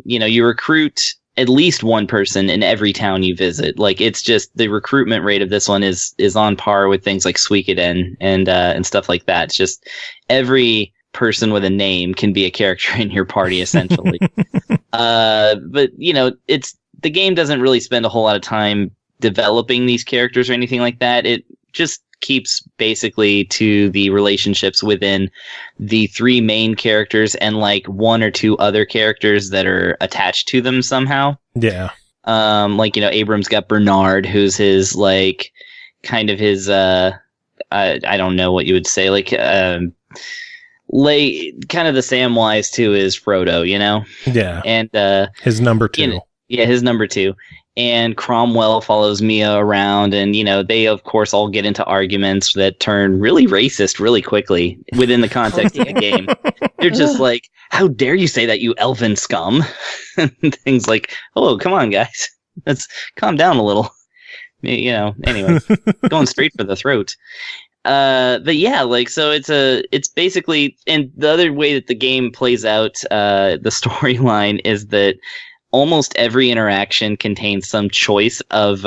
you recruit at least one person in every town you visit. Like, it's just the recruitment rate of this one is on par with things like Suikoden and stuff like that. It's just every person with a name can be a character in your party, essentially. But the game doesn't really spend a whole lot of time developing these characters or anything like that. It just keeps basically to the relationships within the three main characters and like one or two other characters that are attached to them somehow. Yeah. Abram's got Bernard, who's his like kind of his I don't know what you would say, like kind of the Samwise to his Frodo, Yeah. And his number two. His number two. And Cromwell follows Mia around, and they of course all get into arguments that turn really racist really quickly within the context of the game. They're just like, "How dare you say that, you elven scum?" And things like, "Oh, come on, guys, let's calm down a little." Anyway, going straight for the throat. But yeah, so it's basically, and the other way that the game plays out, the storyline is that almost every interaction contains some choice of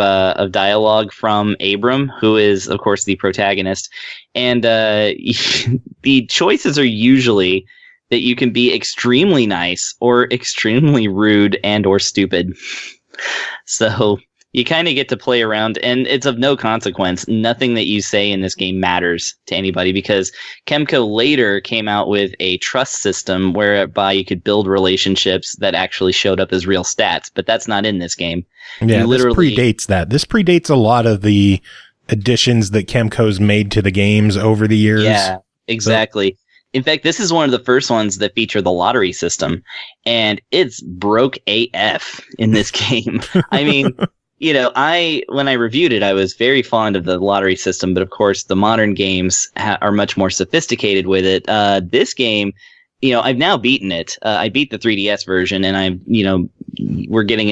dialogue from Abram, who is, of course, the protagonist. And the choices are usually that you can be extremely nice or extremely rude and or stupid. So you kind of get to play around, and it's of no consequence. Nothing that you say in this game matters to anybody, because KEMCO later came out with a trust system whereby you could build relationships that actually showed up as real stats, but that's not in this game. Yeah, this predates that. This predates a lot of the additions that KEMCO's made to the games over the years. Yeah, exactly. So, in fact, this is one of the first ones that feature the lottery system, and it's broke AF in this game. I mean... when I reviewed it, I was very fond of the lottery system, but of course the modern games are much more sophisticated with it. This game, I've now beaten it. I beat the 3DS version, and I'm getting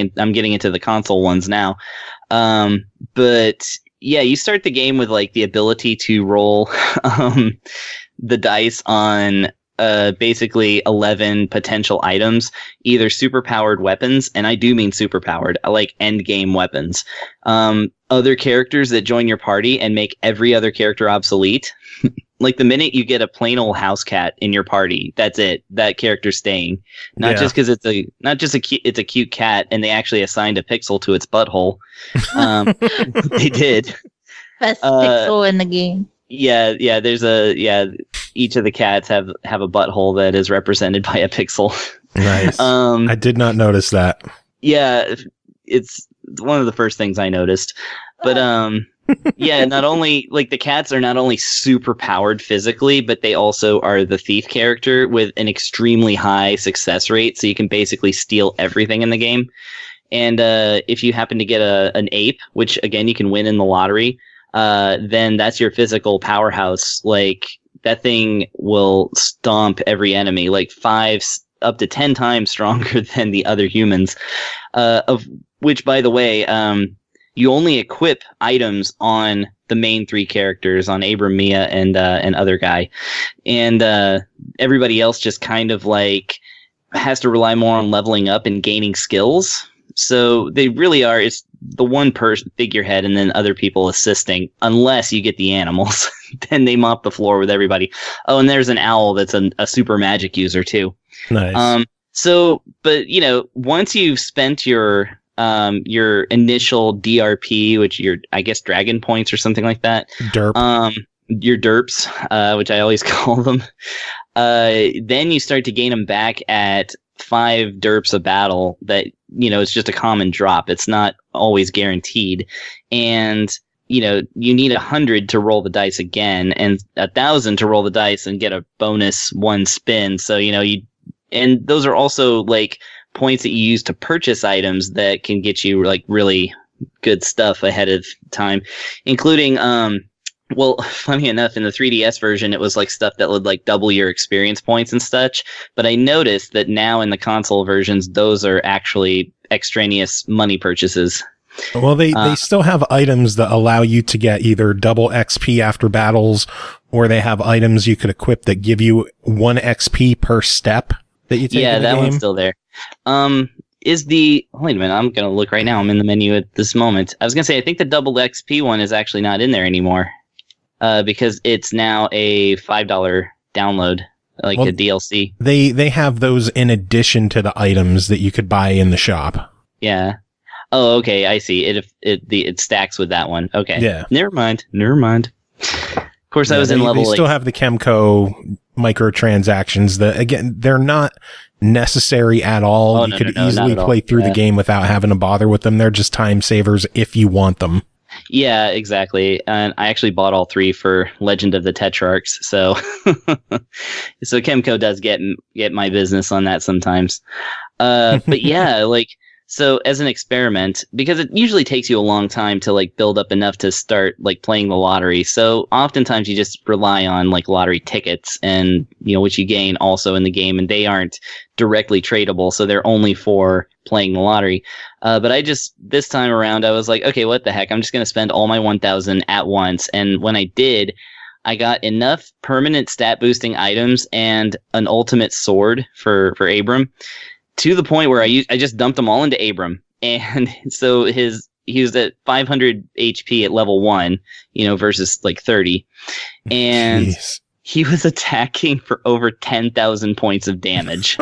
into the console ones now. But yeah, you start the game with like the ability to roll the dice on basically 11 potential items, either super-powered weapons, and I do mean super-powered, like end-game weapons, other characters that join your party and make every other character obsolete. Like, the minute you get a plain old house cat in your party, that's it. That character's staying. Just because it's a cute cat, and they actually assigned a pixel to its butthole. They did. Best pixel in the game. Yeah. Each of the cats have a butthole that is represented by a pixel. Nice. I did not notice that. Yeah, it's one of the first things I noticed. But yeah, not only like the cats are not only super powered physically, but they also are the thief character with an extremely high success rate. So you can basically steal everything in the game. And if you happen to get an ape, which again you can win in the lottery, then that's your physical powerhouse. Like, that thing will stomp every enemy, like 5 up to 10 times stronger than the other humans. Of which, by the way, you only equip items on the main 3 characters, on Abram, Mia, and other guy, and everybody else just kind of like has to rely more on leveling up and gaining skills. So they really are. It's the one figurehead and then other people assisting, unless you get the animals. Then they mop the floor with everybody. Oh, and there's an owl that's a super magic user too. Nice. But once you've spent your initial DRP, which I guess dragon points or something like that. Derp. Your derps, which I always call them. Then you start to gain them back at 5 derps a battle. That it's just a common drop. It's not always guaranteed, and you need 100 to roll the dice again, and 1,000 to roll the dice and get a bonus 1 spin. So and those are also like points that you use to purchase items that can get you like really good stuff ahead of time, including well, funny enough, in the 3DS version, it was like stuff that would like double your experience points and such. But I noticed that now in the console versions, those are actually extraneous money purchases. Well, they still have items that allow you to get either double XP after battles, or they have items you could equip that give you 1 XP per step that you take. Yeah, in the that game. one's still there. Wait a minute, I'm going to look right now. I'm in the menu at this moment. I was going to say, I think the double XP one is actually not in there anymore, because it's now a $5 download, like a DLC. They have those in addition to the items that you could buy in the shop. Yeah. Oh, okay, I see. It stacks with that one. Okay. Yeah. Never mind. Of course, I was in level. They still have the KEMCO microtransactions that, again, they're not necessary at all. Oh, you no, could no, easily play through the game without having to bother with them. They're just time savers if you want them. Yeah, exactly. And I actually bought all 3 for Legend of the Tetrarchs. So, so KEMCO does get my business on that sometimes. But yeah, like, so as an experiment, because it usually takes you a long time to like build up enough to start like playing the lottery. So oftentimes you just rely on like lottery tickets and, which you gain also in the game, and they aren't directly tradable. So they're only for playing the lottery. But this time around, I was like, okay, what the heck? I'm just going to spend all my 1,000 at once. And when I did, I got enough permanent stat boosting items and an ultimate sword for Abram, to the point where I just dumped them all into Abram. And so he was at 500 HP at level 1, versus like 30. And Jeez. He was attacking for over 10,000 points of damage.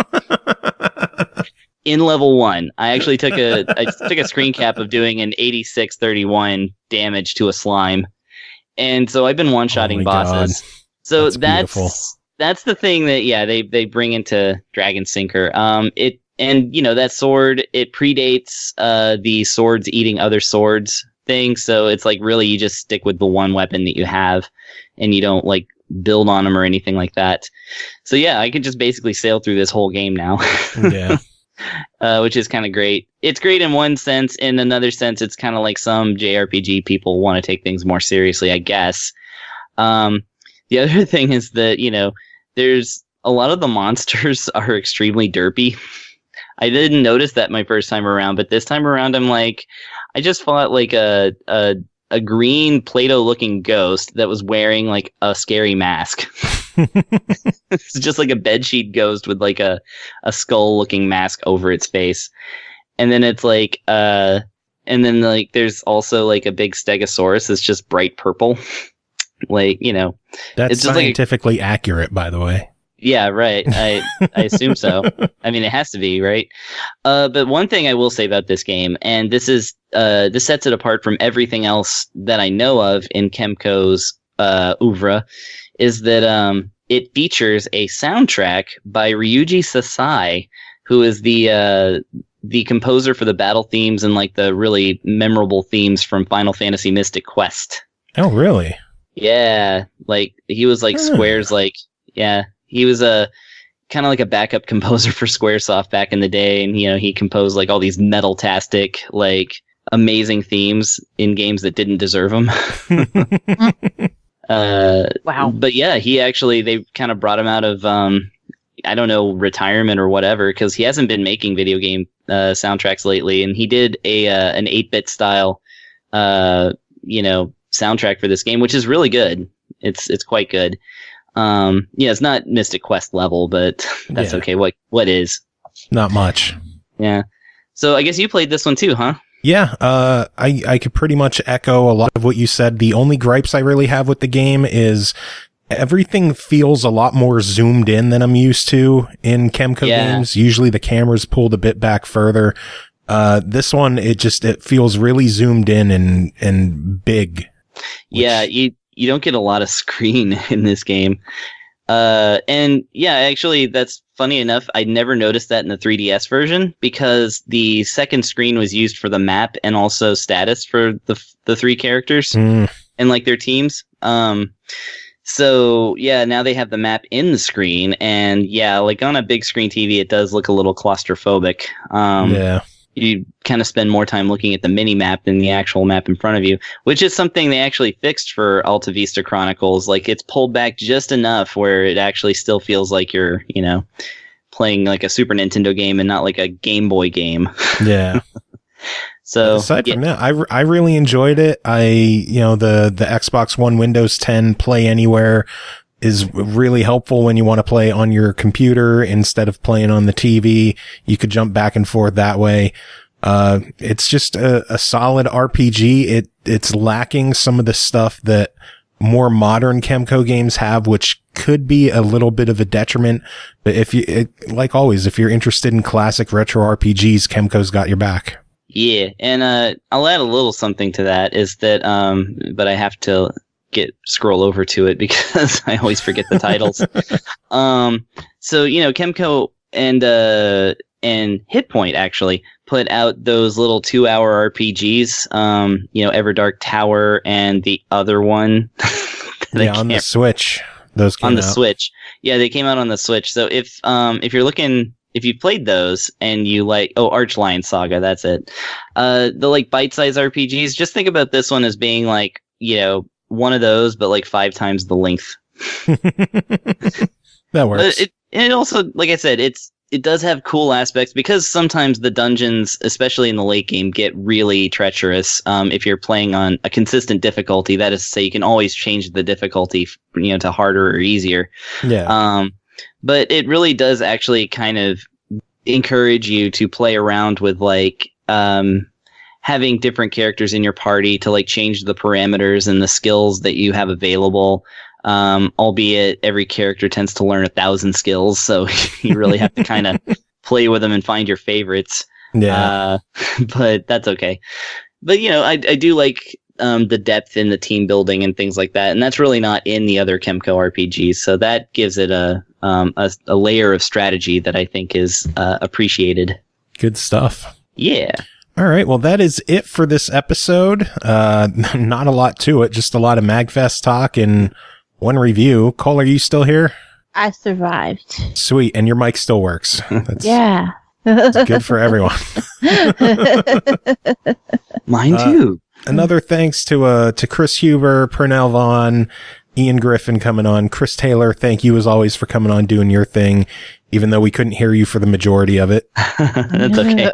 In level 1. I actually took a screen cap of doing an 86-31 damage to a slime. And so I've been one-shotting bosses. God. So that's the thing that they bring into Dragon Sinker. That sword, it predates the swords eating other swords thing. So it's like really you just stick with the one weapon that you have, and you don't like build on them or anything like that. So yeah, I could just basically sail through this whole game now. Yeah. Which is kind of great. It's great in one sense. In another sense, it's kind of like some JRPG people want to take things more seriously, I guess. The other thing is that, there's a lot of the monsters are extremely derpy. I didn't notice that my first time around, but this time around, I'm like, I just fought like a green Play-Doh-looking ghost that was wearing like a scary mask. It's just like a bedsheet ghost with like a skull-looking mask over its face, and then it's like, and then like there's also like a big Stegosaurus that's just bright purple, like That's it's just scientifically accurate, by the way. Yeah, right. I assume so. I mean, it has to be, right? But one thing I will say about this game, and this sets it apart from everything else that I know of in KEMCO's oeuvre, is that it features a soundtrack by Ryuji Sasai, who is the composer for the battle themes and like the really memorable themes from Final Fantasy Mystic Quest. Oh, really? Yeah, like he was like Square's like, yeah. He was a kind of like a backup composer for Squaresoft back in the day, and he composed like all these metal-tastic, like amazing themes in games that didn't deserve them. Wow! But yeah, they kind of brought him out of I don't know, retirement or whatever, because he hasn't been making video game soundtracks lately, and he did an 8-bit style soundtrack for this game, which is really good. It's quite good. It's not Mystic Quest level, but that's okay. What is? Not much. Yeah. So I guess you played this one too, huh? Yeah. I could pretty much echo a lot of what you said. The only gripes I really have with the game is everything feels a lot more zoomed in than I'm used to in KEMCO games. Usually the camera's pulled a bit back further. This one, it feels really zoomed in and big. Yeah. You don't get a lot of screen in this game. And yeah, actually, that's funny enough. I never noticed that in the 3DS version, because the second screen was used for the map and also status for the 3 characters and like their teams. So yeah, now they have the map in the screen, and yeah, like on a big screen TV, it does look a little claustrophobic. Yeah. You kind of spend more time looking at the mini map than the actual map in front of you, which is something they actually fixed for Alta Vista Chronicles. Like, it's pulled back just enough where it actually still feels like you're, playing like a Super Nintendo game and not like a Game Boy game. Yeah. So aside from that, I really enjoyed it. The Xbox One Windows 10 Play Anywhere is really helpful when you want to play on your computer instead of playing on the TV. You could jump back and forth that way. It's just a solid RPG. It's lacking some of the stuff that more modern KEMCO games have, which could be a little bit of a detriment. But like always, if you're interested in classic retro RPGs, KEMCO's got your back. Yeah, and I'll add a little something to that is that, but I have to scroll over to it because I always forget the titles. So KEMCO and Hitpoint actually put out those little 2-hour RPGs. Everdark Tower and the other one. On the Switch. Those came on the Switch. Yeah, they came out on the Switch. So if you're looking. If you played those and you Archlion Saga, that's it. The bite-sized RPGs, just think about this one as being one of those, but 5 times the length. That works. But it also, like I said, it does have cool aspects because sometimes the dungeons, especially in the late game, get really treacherous. If you're playing on a consistent difficulty, that is to say, you can always change the difficulty, to harder or easier. Yeah. But it really does actually kind of encourage you to play around with having different characters in your party to change the parameters and the skills that you have available. Albeit every character tends to learn 1,000 skills, so you really have to kind of play with them and find your favorites. Yeah. But that's okay. But I do like the depth in the team building and things like that, and that's really not in the other KEMCO RPGs. So that gives it a layer of strategy that I think is appreciated. Good stuff. Yeah. All right. Well, that is it for this episode. Not a lot to it, just a lot of MAGFest talk and one review. Cole, are you still here? I survived. Sweet. And your mic still works. Yeah. That's good for everyone. Mine too. Another thanks to Kris Huber, Pernell Vaughan, Ian Griffin coming on. Chris Taylor, thank you as always for coming on, doing your thing, even though we couldn't hear you for the majority of it. That's okay.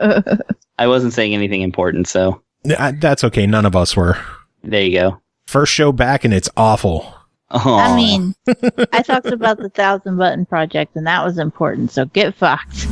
I wasn't saying anything important, so. That's okay. None of us were. There you go. First show back and it's awful. Aww. I mean, I talked about the 1,000 Button Project and that was important, so get fucked.